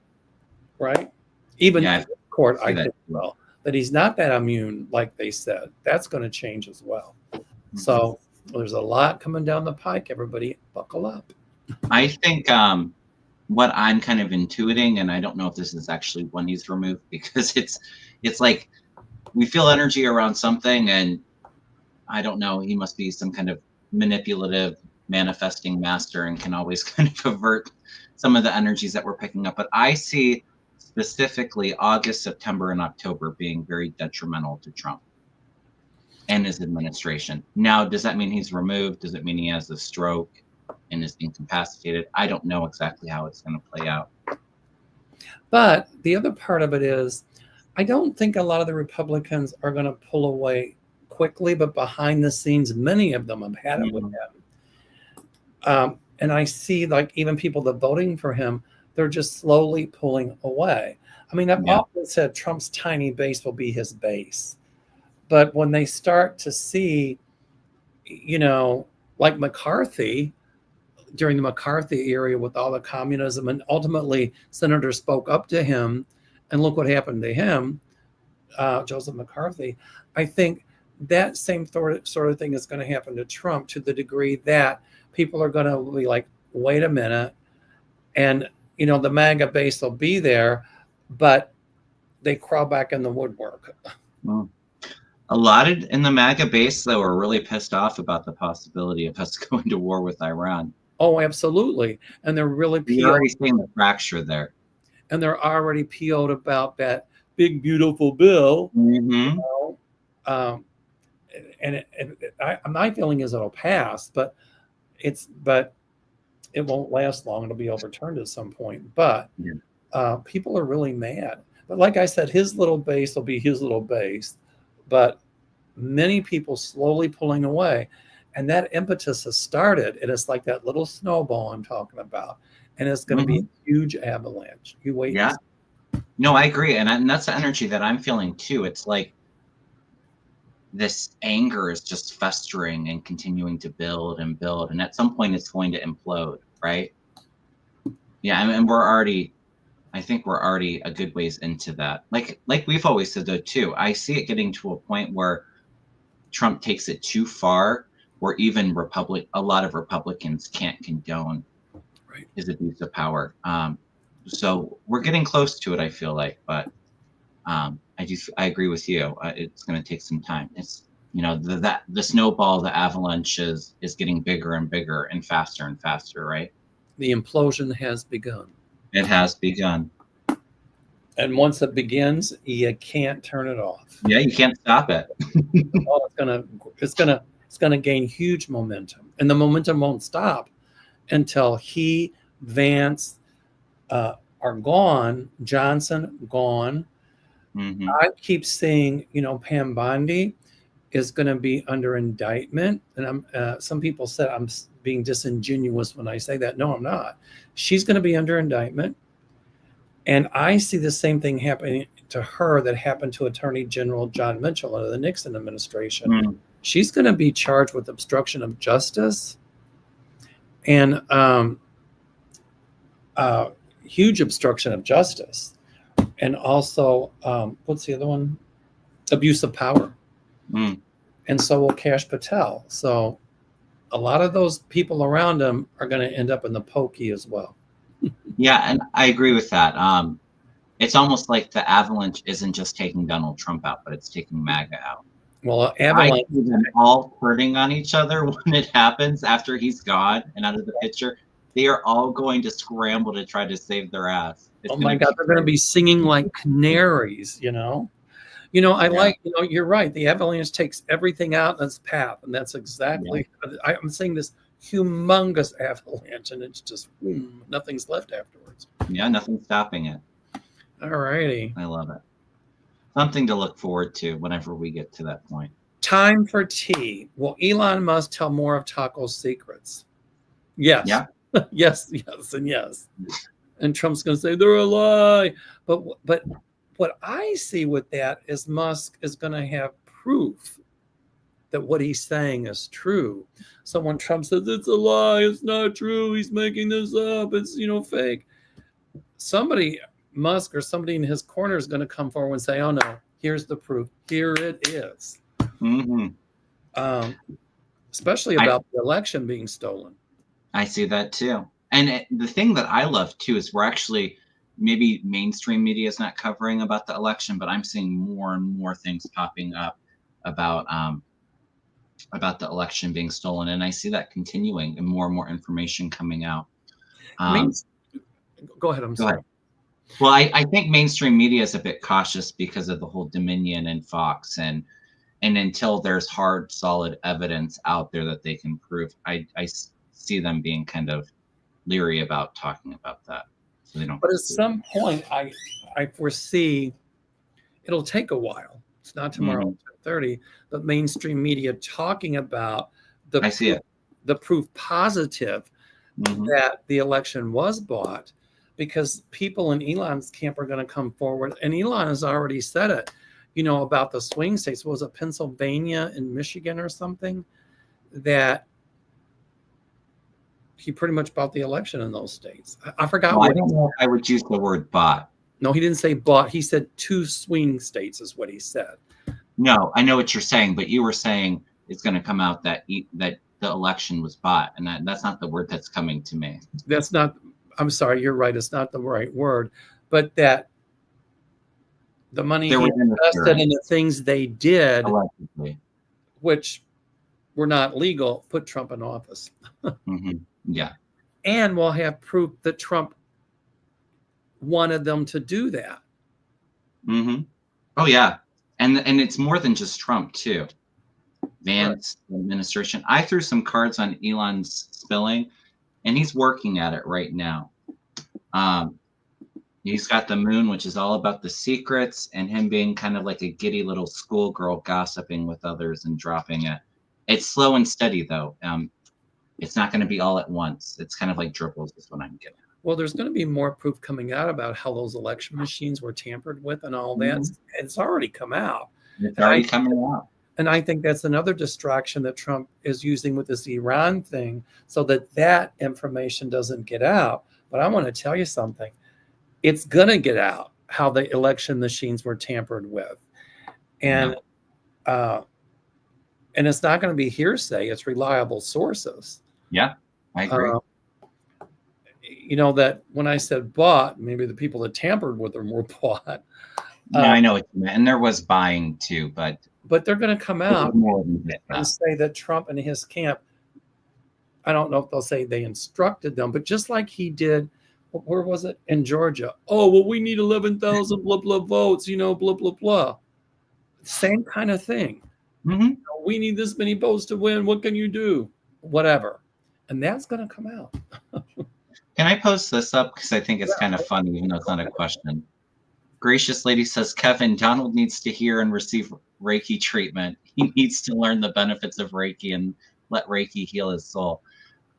Right? Even Yeah, the court, I that. think, will. That he's not that immune like they said. That's going to change as well. So there's a lot coming down the pike. Everybody buckle up. I think what I'm kind of intuiting, and I don't know if this is actually when he's removed, because it's like we feel energy around something, and I don't know, he must be some kind of manipulative manifesting master and can always kind of avert some of the energies that we're picking up. But I see specifically August, September, and October being very detrimental to Trump and his administration. Now, does that mean he's removed? Does it mean he has a stroke and is incapacitated? I don't know exactly how it's going to play out. But the other part of it is, I don't think a lot of the Republicans are going to pull away quickly, but behind the scenes, many of them have had it with him. And I see, like, even people that voting for him, they're just slowly pulling away. I mean, I've often said Trump's tiny base will be his base. But when they start to see, like McCarthy, during the McCarthy era with all the communism, and ultimately senators spoke up to him, and look what happened to him, Joseph McCarthy. I think that same sort of thing is going to happen to Trump, to the degree that people are going to be like, wait a minute. And, the MAGA base will be there, but they crawl back in the woodwork. Well, a lot in the MAGA base, though, are really pissed off about the possibility of us going to war with Iran. Oh, absolutely. And they're really PO'd. You're already seeing the fracture there. And they're already PO'd about that big, beautiful bill. Mm-hmm. My feeling is it'll pass, but it won't last long. It'll be overturned at some point. But people are really mad. But like I said, his little base will be his little base. But many people slowly pulling away. And that impetus has started. And it's like that little snowball I'm talking about. And it's going to be a huge avalanche. You wait. Yeah. No, I agree. And that's the energy that I'm feeling too. It's like this anger is just festering and continuing to build and build. And at some point it's going to implode, right? Yeah. And I think we're already a good ways into that. Like we've always said, though, too, I see it getting to a point where Trump takes it too far, where even a lot of Republicans can't condone his abuse of power. So we're getting close to it, I feel like, but I agree with you. It's going to take some time. It's, the snowball, the avalanche is getting bigger and bigger and faster, right? The implosion has begun. It has begun. And once it begins, you can't turn it off. Yeah, you can't stop it. It's gonna gain huge momentum, and the momentum won't stop until he, Vance, are gone. Johnson gone. Mm-hmm. I keep seeing, Pam Bondi is going to be under indictment, and some people said I'm being disingenuous when I say that. No, I'm not. She's going to be under indictment, and I see the same thing happening to her that happened to Attorney General John Mitchell under the Nixon administration. Mm-hmm. She's going to be charged with obstruction of justice and huge obstruction of justice. And also, what's the other one? Abuse of power. Mm. And so will Kash Patel. So a lot of those people around him are going to end up in the pokey as well. Yeah, and I agree with that. It's almost like the avalanche isn't just taking Donald Trump out, but it's taking MAGA out. Well, avalanche. I see them all hurting on each other when it happens after he's gone and out of the picture. They are all going to scramble to try to save their ass. Oh my God, they're going to be singing like canaries, you're right. The avalanche takes everything out in its path. And that's exactly, I'm seeing this humongous avalanche, and it's just, nothing's left afterwards. Yeah, nothing's stopping it. All righty. I love it. Something to look forward to whenever we get to that point. Time for tea. Will Elon Musk tell more of Taco's secrets? Yes. Yeah. Yes, and yes. And Trump's going to say they're a lie. But what I see with that is Musk is going to have proof that what he's saying is true. So when Trump says it's a lie, it's not true, he's making this up, it's fake. Somebody, Musk or somebody in his corner is going to come forward and say, "Oh no, here's the proof. Here it is." Especially about the election being stolen. I see that too. And the thing that I love too is we're actually, maybe mainstream media is not covering about the election, but I'm seeing more and more things popping up about the election being stolen, and I see that continuing and more information coming out. Go ahead. I'm sorry. Ahead. Well, I think mainstream media is a bit cautious because of the whole Dominion and Fox, and until there's hard, solid evidence out there that they can prove, I see them being kind of leery about talking about that. So they don't. But at some point, I foresee it'll take a while. It's not tomorrow at 10:30, but mainstream media talking about the proof positive that the election was bought, because people in Elon's camp are going to come forward, and Elon has already said it, about the swing states. Was it Pennsylvania and Michigan or something, that he pretty much bought the election in those states? I forgot. Well, I don't know if I would use the word bought. No, he didn't say bought. He said 2 swing states is what he said. No, I know what you're saying, but you were saying it's going to come out that the election was bought, and that's not the word that's coming to me. That's not. I'm sorry, you're right. It's not the right word, but that the money he invested in the things they did, allegedly, which were not legal, put Trump in office. Yeah. And we'll have proof that Trump wanted them to do that. Oh yeah, and it's more than just Trump too. Vance administration. I threw some cards on Elon's spilling, and he's working at it right now. He's got the moon, which is all about the secrets, and him being kind of like a giddy little schoolgirl gossiping with others and dropping it. It's slow and steady though. It's not going to be all at once. It's kind of like dribbles is what I'm getting. Well, there's going to be more proof coming out about how those election machines were tampered with and all that. It's already come out. It's already coming out. And I think that's another distraction that Trump is using with this Iran thing, so that information doesn't get out. But I want to tell you something. It's going to get out how the election machines were tampered with. And it's not going to be hearsay. It's reliable sources. Yeah, I agree. That when I said bought, maybe the people that tampered with them were bought. No, I know what you meant. And there was buying too, but they're going to come out and say that Trump and his camp, I don't know if they'll say they instructed them, but just like he did, where was it? In Georgia. Oh, well, we need 11,000 blah, blah votes, blah, blah, blah. Same kind of thing. We need this many votes to win. What can you do? Whatever. And that's going to come out. Can I post this up? Because I think it's kind of funny, even though it's not a question. Gracious Lady says, Kevin, Donald needs to hear and receive Reiki treatment. He needs to learn the benefits of Reiki and let Reiki heal his soul.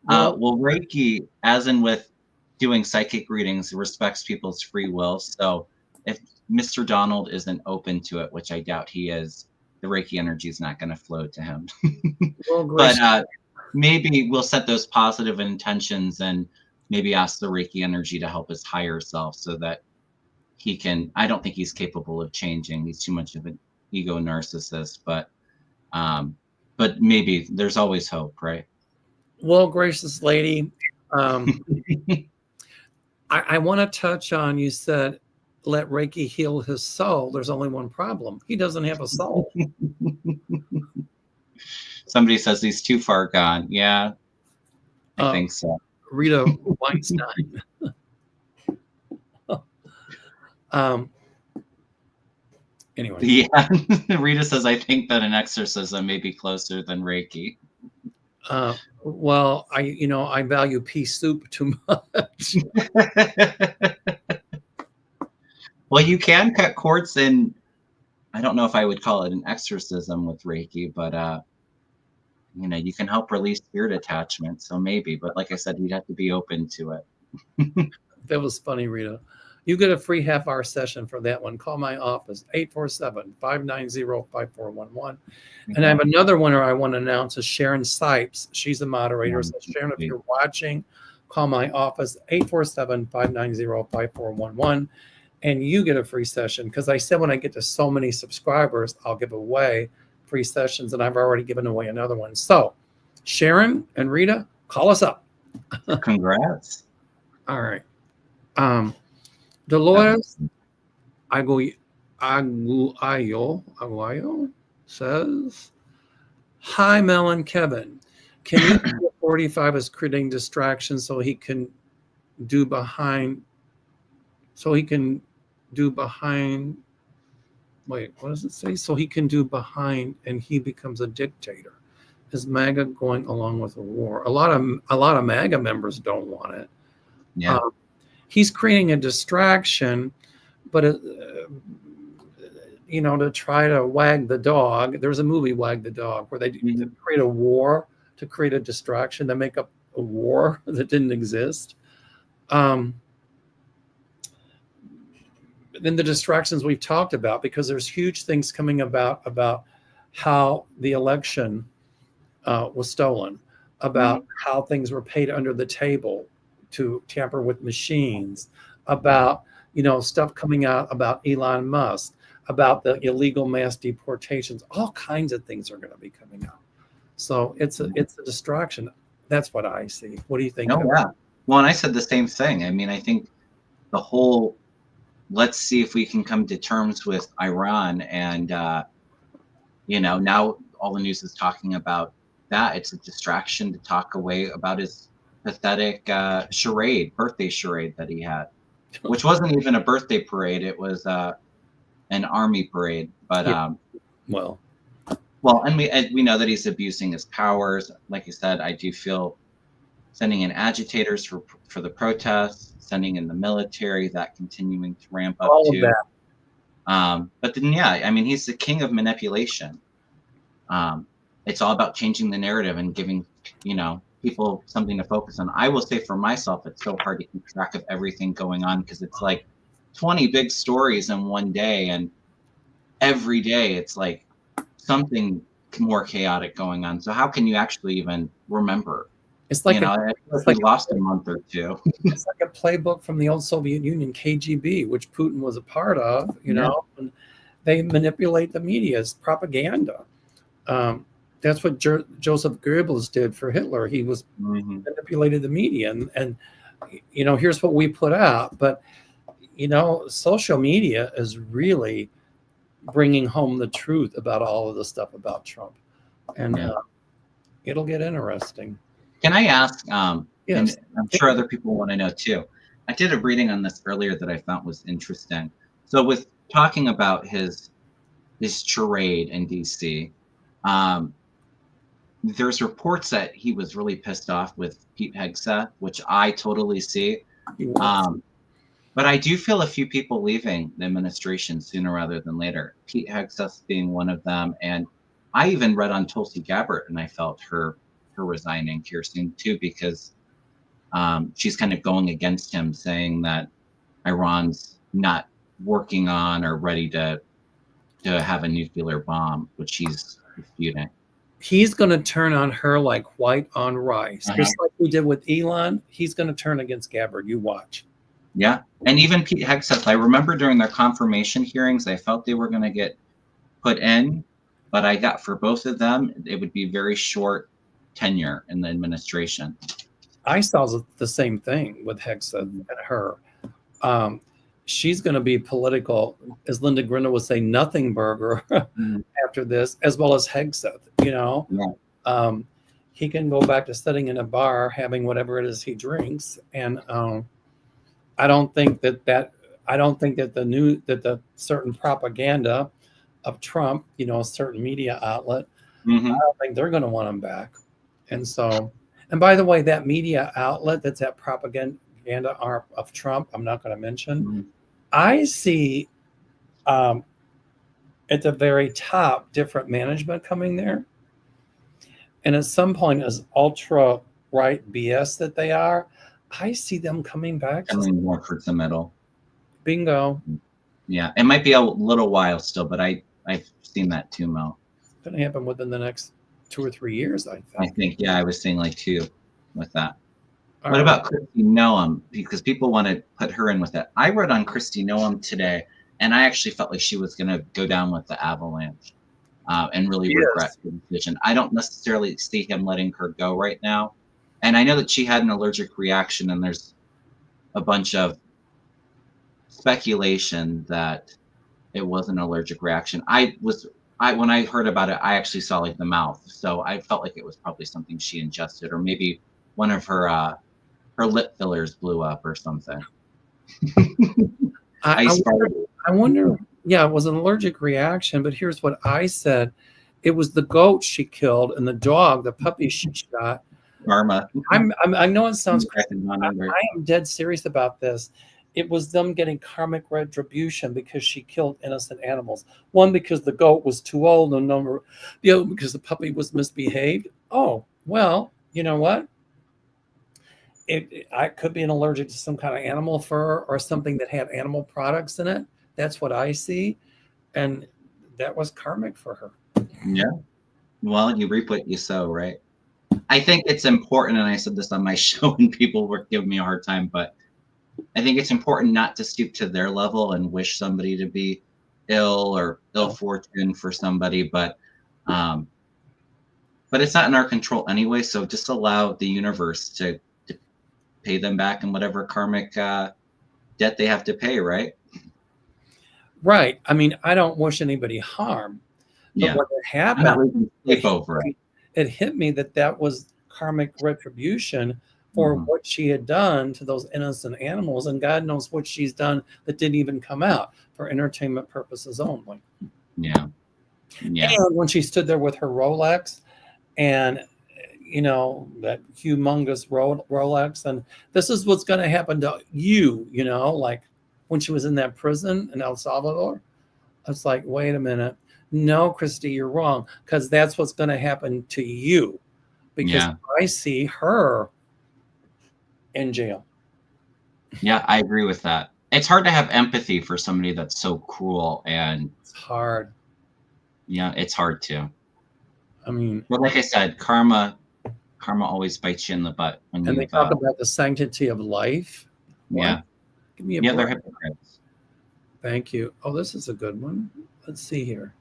Well, Reiki, as in with doing psychic readings, respects people's free will. So if Mr. Donald isn't open to it, which I doubt he is, the Reiki energy is not going to flow to him. But maybe we'll set those positive intentions and maybe ask the Reiki energy to help his higher self so that he can. I don't think he's capable of changing. He's too much of an ego narcissist, but maybe there's always hope, right? Well, gracious lady, I want to touch on, you said, let Reiki heal his soul. There's only one problem. He doesn't have a soul. Somebody says he's too far gone. Yeah, I think so. Rita Weinstein. Anyway. Yeah, Rita says, I think that an exorcism may be closer than Reiki. Well, I value pea soup too much. Well, you can cut cords, and I don't know if I would call it an exorcism with Reiki, but you can help release spirit attachment. So maybe, but like I said, you'd have to be open to it. That was funny, Rita. You get a free half-hour session for that one. Call my office, 847-590-5411. And I have another winner I want to announce is Sharon Sipes. She's a moderator. So Sharon, if you're watching, call my office, 847-590-5411. And you get a free session. Because I said when I get to so many subscribers, I'll give away free sessions. And I've already given away another one. So Sharon and Rita, call us up. Congrats. All right. Dolores Aguayo says, "Hi, Mel and Kevin. Can you do 45 is creating distractions so he can do behind? Wait, what does it say? So he can do behind, and he becomes a dictator. Is MAGA going along with the war? A lot of MAGA members don't want it. Yeah. He's creating a distraction, but to try to wag the dog. There's a movie, Wag the Dog, where they create a war to create a distraction, to make up a war that didn't exist. Then the distractions we've talked about, because there's huge things coming about how the election was stolen, about how things were paid under the table to tamper with machines, about stuff coming out about Elon Musk, about the illegal mass deportations. All kinds of things are going to be coming out. So it's a distraction. That's what I see. What do you think? Oh, yeah. Well, and I said the same thing. I mean, I think the whole let's see if we can come to terms with Iran, and now all the news is talking about that. It's a distraction to talk away about his pathetic birthday charade that he had, which wasn't even a birthday parade. It was an army parade. But well, and we know that he's abusing his powers. Like you said, I do feel sending in agitators for the protests, sending in the military, that continuing to ramp up all too. of that. But then, I mean, he's the king of manipulation. It's all about changing the narrative and giving, people something to focus on. I will say for myself, it's so hard to keep track of everything going on because it's like 20 big stories in one day. And every day it's like something more chaotic going on. So how can you actually even remember? It's like we lost a month or two. It's like a playbook from the old Soviet Union, KGB, which Putin was a part of, and they manipulate the media as propaganda. That's what Joseph Goebbels did for Hitler. He was manipulated the media, and here's what we put out. But social media is really bringing home the truth about all of the stuff about Trump, and it'll get interesting. Can I ask? Yes. And I'm sure other people want to know too. I did a reading on this earlier that I found was interesting. So with talking about his charade in DC. There's reports that he was really pissed off with Pete Hegseth, which I totally see. But I do feel a few people leaving the administration sooner rather than later. Pete Hegseth being one of them. And I even read on Tulsi Gabbard, and I felt her resigning here soon too, because she's kind of going against him, saying that Iran's not working on or ready to have a nuclear bomb, which he's disputing. He's going to turn on her like white on rice. Just like we did with Elon, he's going to turn against Gabbard. You watch. Yeah. And even Pete Hegseth, I remember during their confirmation hearings, I felt they were going to get put in, but I got for both of them, it would be very short tenure in the administration. I saw the same thing with Hegseth and her. She's going to be political, as Linda Grindle would say, nothing burger after this, as well as Hegseth. He can go back to sitting in a bar, having whatever it is he drinks, and I don't think that the certain propaganda of Trump, a certain media outlet, I don't think they're going to want him back. And so, and by the way, that media outlet that's that propaganda arm of Trump, I'm not going to mention, Mhm. I see at the very top different management coming there. And at some point, as ultra right BS that they are, I see them coming back to Coming more towards the middle. bingo. Yeah, it might be a little while still, but I've seen that too, Mel. It's going to happen within the next 2 or 3 years, I I think. think, yeah, I was saying like 2 with that. All What right. about Kristi Noem? Because people want to put her in with it. I read on Kristi Noem today, and I actually felt like she was going to go down with the avalanche and really regret Yes. the decision. I don't necessarily see him letting her go right now. And I know that she had an allergic reaction, and there's a bunch of speculation that it was an allergic reaction. When I heard about it, I actually saw like the mouth, so I felt like it was probably something she ingested, or maybe one of her lip fillers blew up or something. I, I, Ice wonder, Barbie. I wonder, yeah, it was an allergic reaction, but here's what I said. It was the goat she killed and the dog, the puppy she shot. Karma. I know it sounds crazy. I Remember. am dead serious about this. It was them getting karmic retribution because she killed innocent animals. One, because the goat was too old, the other because the puppy was misbehaved. Oh, well, you know what? I could be an allergic to some kind of animal fur or something that had animal products in it. That's what I see. And that was karmic for her. Yeah. Well, you reap what you sow, right? I think it's important, and I said this on my show, and people were giving me a hard time, but I think it's important not to stoop to their level and wish somebody to be ill or ill fortune for somebody, but it's not in our control anyway. So just allow the universe to pay them back in whatever karmic debt they have to pay, right? Right. I mean, I don't wish anybody harm, but Yeah. when it I'm not happened, losing sleep over it. it hit me that was karmic retribution for Mhm. what she had done to those innocent animals, and God knows what she's done that didn't even come out for entertainment purposes only. Yeah. Yeah. And when she stood there with her Rolex and that humongous Rolex, and this is what's going to happen to you, like when she was in that prison in El Salvador. It's like, wait a minute. No, Kristi, you're wrong, because that's what's going to happen to you, because Yeah. I see her in jail. Yeah, I agree with that. It's hard to have empathy for somebody that's so cruel, and It's hard. yeah, it's hard to. I mean, But like I said, karma always bites you in the butt when and they you've talk about the sanctity of life. What? yeah. Give me a Yeah, they're break. hypocrites. Thank you. Oh, this is a good one. Let's see here.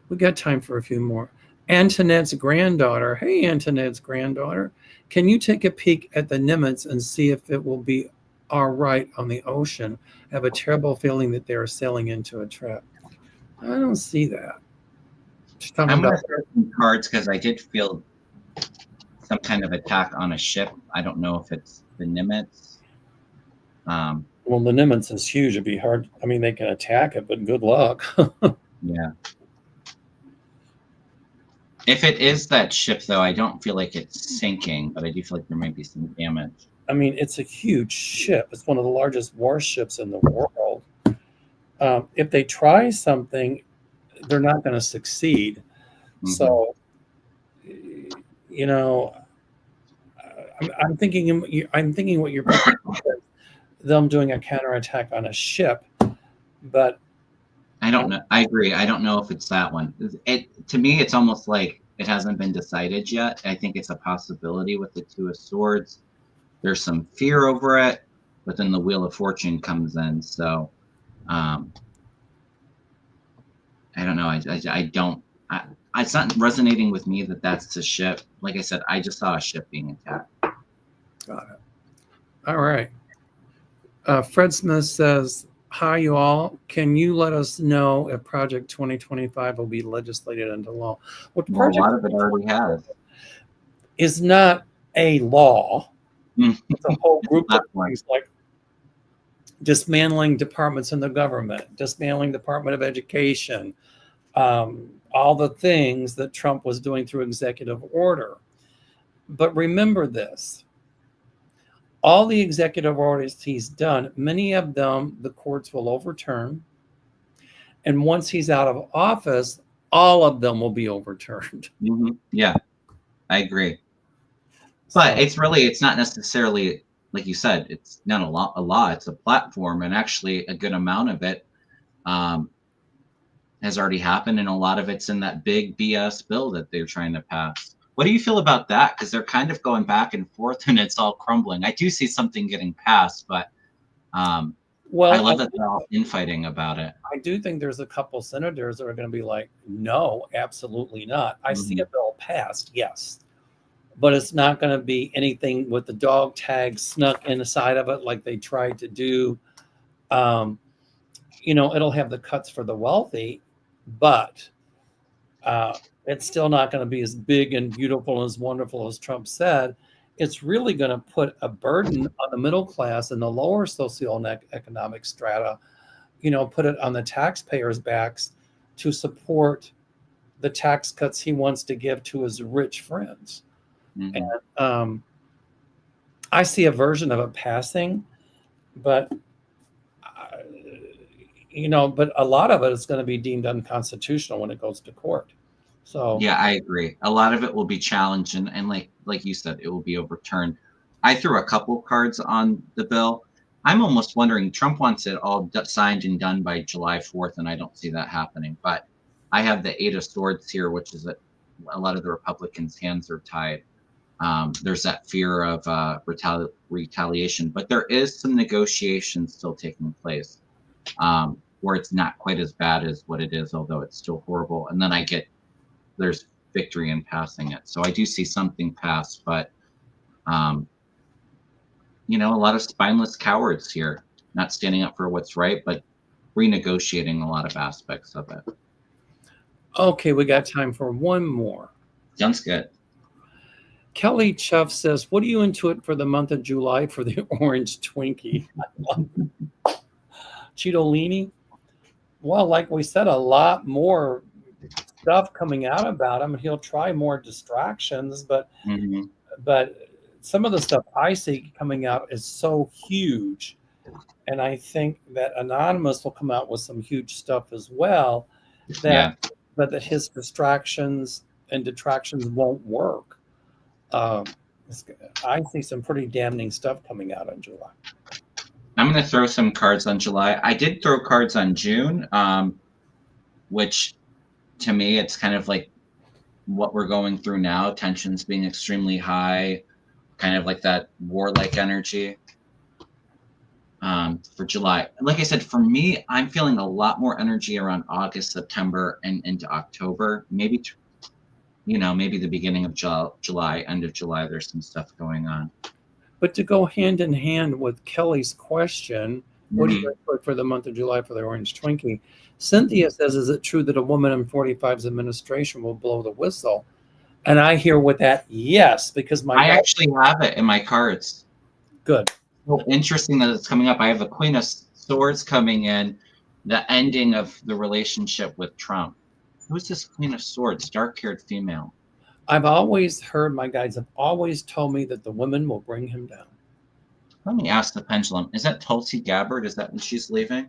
We got time for a few more. Antoinette's granddaughter. Hey, Antoinette's granddaughter. Can you take a peek at the Nimitz and see if it will be all right on the ocean? I have a terrible feeling that they are sailing into a trap. I don't see that. She's talking I'm gonna about throw some cards because I did feel some kind of attack on a ship. I don't know if it's the Nimitz. well, the Nimitz is huge. It'd be hard. I mean, they can attack it, but good luck. Yeah. If it is that ship, though, I don't feel like it's sinking, but I do feel like there might be some damage. I mean, it's a huge ship. It's one of the largest warships in the world. If they try something, they're not going to succeed. Mhm. So, I'm thinking what you're thinking is them doing a counterattack on a ship, but I don't know. I agree. I don't know if it's that one. To me, it's almost like it hasn't been decided yet. I think it's a possibility with the Two of Swords. There's some fear over it, but then the Wheel of Fortune comes in. So, I don't know. I don't. It's not resonating with me that that's the ship. Like I said, I just saw a ship being attacked. got it. All right. Fred Smith says, hi, you all. Can you let us know if Project 2025 will be legislated into law? Well, Well, a lot of it already has. is not a law. Mm. It's a whole group of Platform. things like dismantling departments in the government, dismantling Department of Education, all the things that Trump was doing through executive order. But remember this, all the executive orders he's done, many of them the courts will overturn. And once he's out of office, all of them will be overturned. Yeah, I agree. But So, it's not necessarily, like you said, it's not a law, it's a platform. And actually a good amount of it um, has already happened. And a lot of it's in that big BS bill that they're trying to pass. What do you feel about that? Because they're kind of going back and forth and it's all crumbling. I do see something getting passed, but I well, love that they're all infighting about it. I do think there's a couple senators that are going to be like, no, absolutely not. I see a Mhm. bill passed, yes, but it's not going to be anything with the dog tag snuck inside of it like they tried to do. Um, it'll have the cuts for the wealthy, but it's still not going to be as big and beautiful and as wonderful as Trump said. It's really going to put a burden on the middle class and the lower socioeconomic strata, put it on the taxpayers' backs to support the tax cuts he wants to give to his rich friends. And Mhm. I see a version of it passing, but but a lot of it is going to be deemed unconstitutional when it goes to court. So, Yeah, I agree. A lot of it will be challenged, and like you said, it will be overturned. I threw a couple cards on the bill. I'm almost wondering, Trump wants it all signed and done by July 4th, and I don't see that happening. But I have the Eight of Swords here, which is a lot of the Republicans' hands are tied. There's that fear of retaliation, but there is some negotiation still taking place, where it's not quite as bad as what it is, although it's still horrible. And then there's victory in passing it. So I do see something pass, but um, a lot of spineless cowards here, not standing up for what's right, but renegotiating a lot of aspects of it. okay, we got time for one more. Sounds good. Kelly Chuff says, what are you into it for the month of July for the orange Twinkie? Cheetolini? Well, like we said, a lot more stuff coming out about him. He'll try more distractions, Hmm. but some of the stuff I see coming out is so huge. And I think that Anonymous will come out with some huge stuff as well, that Yeah. but that his distractions and detractions won't work. Um, I see some pretty damning stuff coming out in July. I'm going to throw some cards on July. I did throw cards on June, which to me, it's kind of like what we're going through now, tensions being extremely high, kind of like that warlike energy. For July. Like I said, for me, I'm feeling a lot more energy around August, September, and into October. Maybe the beginning of July, end of July, there's some stuff going on. But to go hand in hand with Kelly's question, what do you put for the month of July for the orange Twinkie? Cynthia says, is it true that a woman in 45's administration will blow the whistle? And I hear with that, yes, because I actually have it in my cards. Good. Well, interesting that it's coming up. I have the Queen of Swords coming in, the ending of the relationship with Trump. Who's this Queen of Swords? Dark-haired female. I've always heard, my guides have always told me that the women will bring him down. Let me ask the pendulum. Is that Tulsi Gabbard? Is that when she's leaving?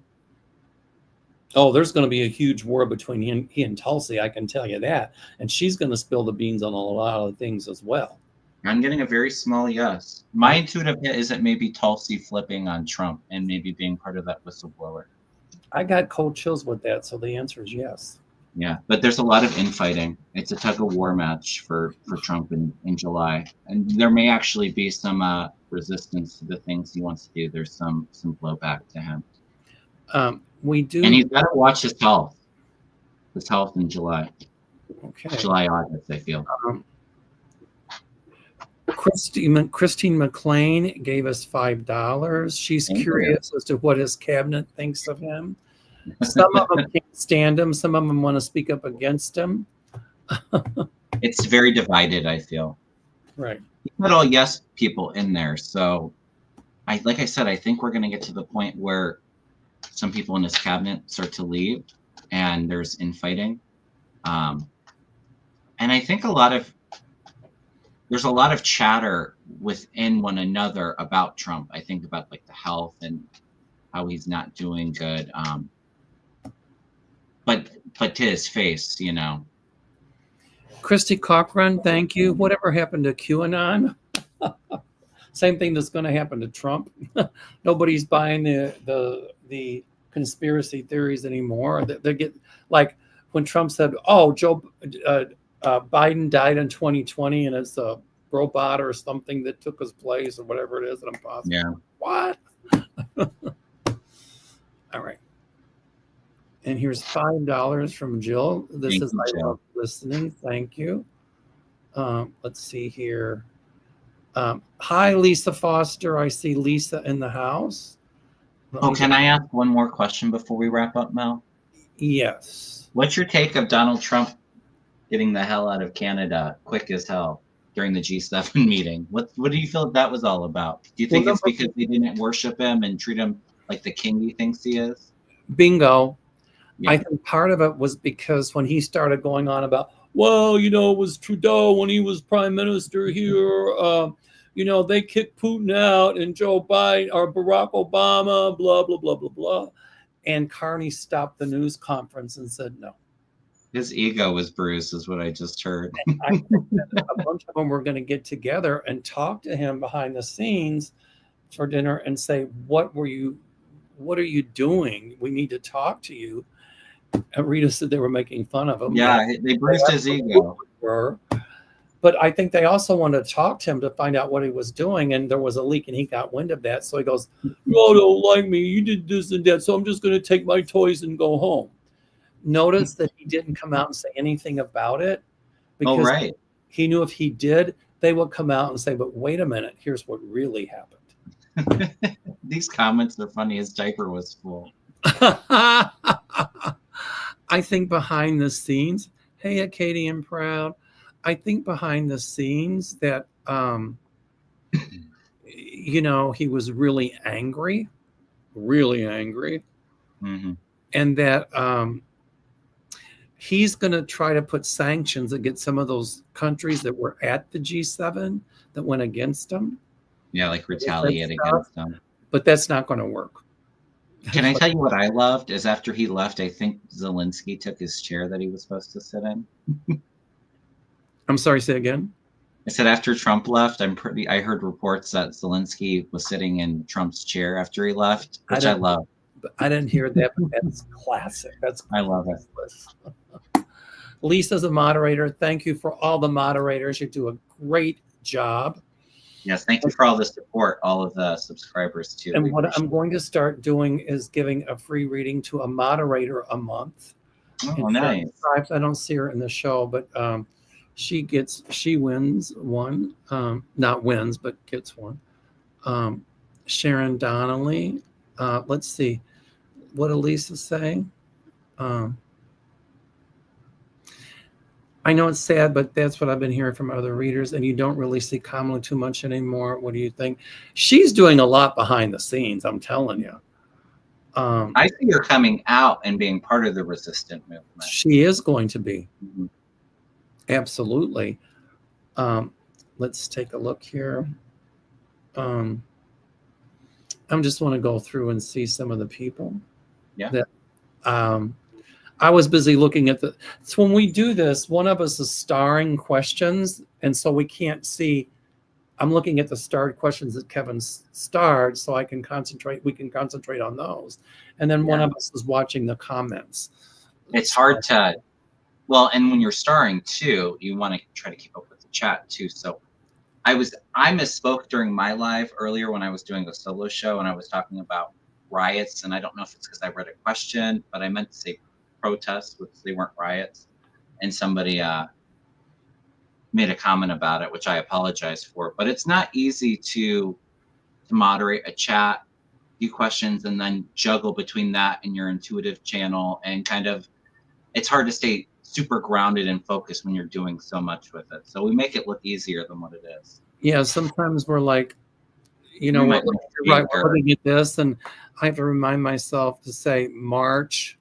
Oh, there's going to be a huge war between he and Tulsi, I can tell you that. And she's going to spill the beans on a lot of things as well. I'm getting a very small yes. My intuitive hit is it maybe Tulsi flipping on Trump and maybe being part of that whistleblower. I got cold chills with that, so the answer is yes. Yeah, but there's a lot of infighting. It's a tug of war match for Trump in July. And there may actually be some resistance to the things he wants to do. There's some blowback to him. We do. And he's got to watch his health. His health in July. Okay. July, August, I feel. Christine McLean gave us $5. She's curious as to what his cabinet thinks of him. Some of them can't stand him. Some of them want to speak up against him. It's very divided, I feel. Right. He's not all yes people in there. So, like I said, I think we're going to get to the point where some people in his cabinet start to leave and there's infighting. And I think a lot of there's a lot of chatter within one another about Trump. I think about like the health and how he's not doing good. But to his face, you know. Christy Cochran, thank you. Whatever happened to QAnon? Same thing that's going to happen to Trump. Nobody's buying the conspiracy theories anymore. They get like when Trump said, "Oh, Biden died in 2020, and it's a robot or something that took his place or whatever it is." And I'm positive. Yeah. What? All right. And here's $5 from Jill. This is I love listening. Thank you. Let's see here. Hi, Lisa Foster. I see Lisa in the house. Can I ask one more question before we wrap up, Mel? Yes. What's your take of Donald Trump getting the hell out of Canada quick as hell during the G7 meeting? What do you feel that was all about? Do you think it's because they didn't worship him and treat him like the king he thinks he is? Bingo. Yeah. I think part of it was because when he started going on about, well, you know, it was Trudeau when he was prime minister here. You know, they kicked Putin out and Joe Biden or Barack Obama, blah, blah, blah, blah, blah. And Carney stopped the news conference and said no. His ego was bruised, is what I just heard. I think that a bunch of them were going to get together and talk to him behind the scenes for dinner and say, what are you doing? We need to talk to you. And Rita said they were making fun of him. Yeah, they bruised his ego. But I think they also wanted to talk to him to find out what he was doing. And there was a leak and he got wind of that. So he goes, you all don't like me. You did this and that. So I'm just going to take my toys and go home. Notice that he didn't come out and say anything about it. Because he knew if he did, they would come out and say, but wait a minute, here's what really happened. These comments are funny. His diaper was full. I think behind the scenes, hey, Katie and Proud, I think behind the scenes that, you know, he was really angry. Mm-hmm. And that he's going to try to put sanctions against some of those countries that were at the G7 that went against him. Yeah, like retaliate against them. But that's not going to work. Can I tell you what I loved is after he left, I think Zelensky took his chair that he was supposed to sit in. I'm sorry, say again. I said after Trump left, I heard reports that Zelensky was sitting in Trump's chair after he left, which I love. I didn't hear that, but that's classic. I love it. Lisa's a moderator. Thank you for all the moderators. You do a great job. Yes, thank you for all the support, all of the subscribers too. And what I'm going to start doing is giving a free reading to a moderator a month. Oh, nice. I don't see her in the show, but she wins one. Not wins, but gets one. Sharon Donnelly. Let's see. What did Lisa say? I know it's sad, but that's what I've been hearing from other readers, and you don't really see Kamala too much anymore. What do you think? She's doing a lot behind the scenes, I'm telling you. I see her coming out and being part of the resistant movement. She is going to be. Mm-hmm. Absolutely. Let's take a look here. I just want to go through and see some of the people. Yeah. That I was busy looking at so when we do this, one of us is starring questions, and so we can't see. I'm looking at the starred questions that Kevin starred, so we can concentrate on those. And then one of us is watching the comments. It's hard to, and when you're starring too, you want to try to keep up with the chat too. So I misspoke during my live earlier when I was doing a solo show and I was talking about riots, and I don't know if it's because I read a question, but I meant to say protests, which they weren't riots, and somebody made a comment about it, which I apologize for. But it's not easy to moderate a chat, few questions, and then juggle between that and your intuitive channel, and it's hard to stay super grounded and focused when you're doing so much with it. So we make it look easier than what it is. Yeah, sometimes we're like, we're looking at this, and I have to remind myself to say march.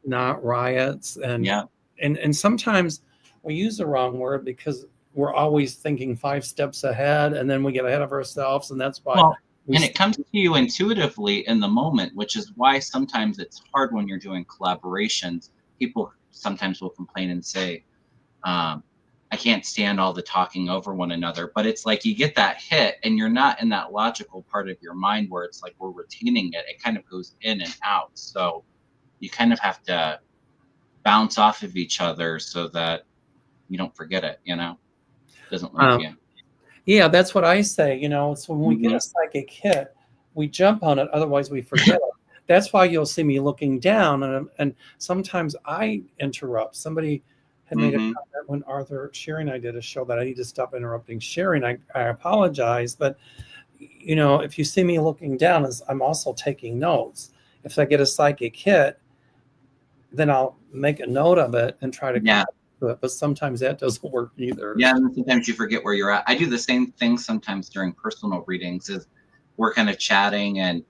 Not riots, and sometimes we use the wrong word because we're always thinking 5 steps ahead, and then we get ahead of ourselves, and that's why. Well, and it comes to you intuitively in the moment, which is why sometimes it's hard when you're doing collaborations. People sometimes will complain and say, I can't stand all the talking over one another, but it's like you get that hit and you're not in that logical part of your mind where it's like we're retaining it. It kind of goes in and out. So you kind of have to bounce off of each other so that you don't forget it, you know? It doesn't leave you. Yeah, that's what I say. You know, it's when we get a psychic hit, we jump on it, otherwise we forget it. That's why you'll see me looking down, and sometimes I interrupt. Somebody had made a comment when Arthur Sherry and I did a show that I need to stop interrupting Sherry, and I apologize. But, you know, if you see me looking down, I'm also taking notes. If I get a psychic hit, then I'll make a note of it and try to get to it. But sometimes that doesn't work either. Yeah, and sometimes you forget where you're at. I do the same thing sometimes during personal readings. Is we're kind of chatting and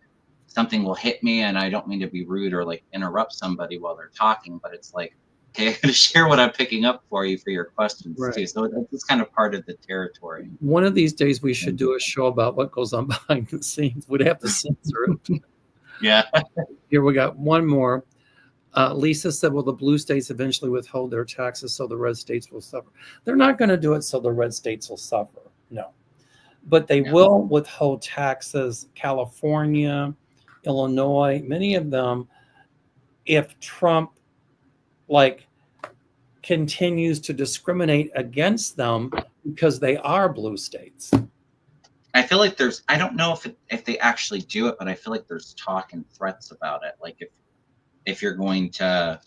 something will hit me, and I don't mean to be rude or like interrupt somebody while they're talking, but it's like, okay, I gotta share what I'm picking up for you for your questions too. So it's kind of part of the territory. One of these days we should do a show about what goes on behind the scenes. We'd have to censor it. Yeah. Here we got one more. Lisa said, will the blue states eventually withhold their taxes so the red states will suffer? They're not going to do it so the red states will suffer. No. But they will withhold taxes. California, Illinois, many of them, if Trump continues to discriminate against them because they are blue states. I feel like I don't know if they actually do it, but I feel like there's talk and threats about it. Like if you're going to,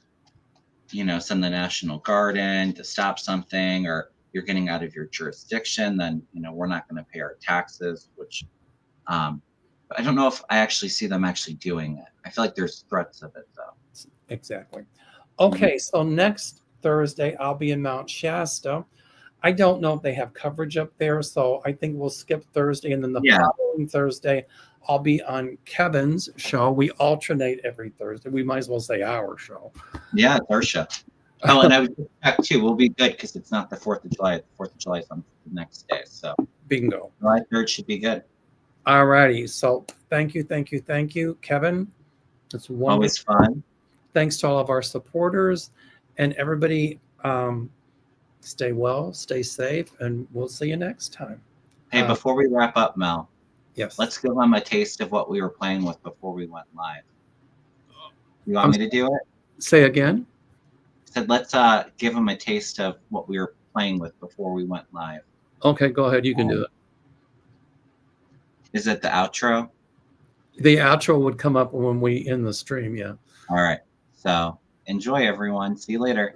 you know, send the National Guard in to stop something, or you're getting out of your jurisdiction, then, you know, we're not going to pay our taxes, which I don't know if I actually see them actually doing it. I feel like there's threats of it, though. Exactly. Okay, so next Thursday, I'll be in Mount Shasta. I don't know if they have coverage up there, so I think we'll skip Thursday, and then the following Thursday, I'll be on Kevin's show. We alternate every Thursday. We might as well say our show. Yeah, it's our show. Oh, and I would expect too, we'll be good because it's not the 4th of July. The 4th of July is on the next day. So bingo. July 3rd should be good. All righty. So thank you, Kevin. It's wonderful. Always fun. Thanks to all of our supporters and everybody. Stay well, stay safe, and we'll see you next time. Hey, before we wrap up, Mel. Yes. Let's give them a taste of what we were playing with before we went live. You want me to do it? Say again? I said, let's give them a taste of what we were playing with before we went live. Okay, go ahead. You can do it. Is it the outro? The outro would come up when we end the stream, yeah. All right. So enjoy, everyone. See you later.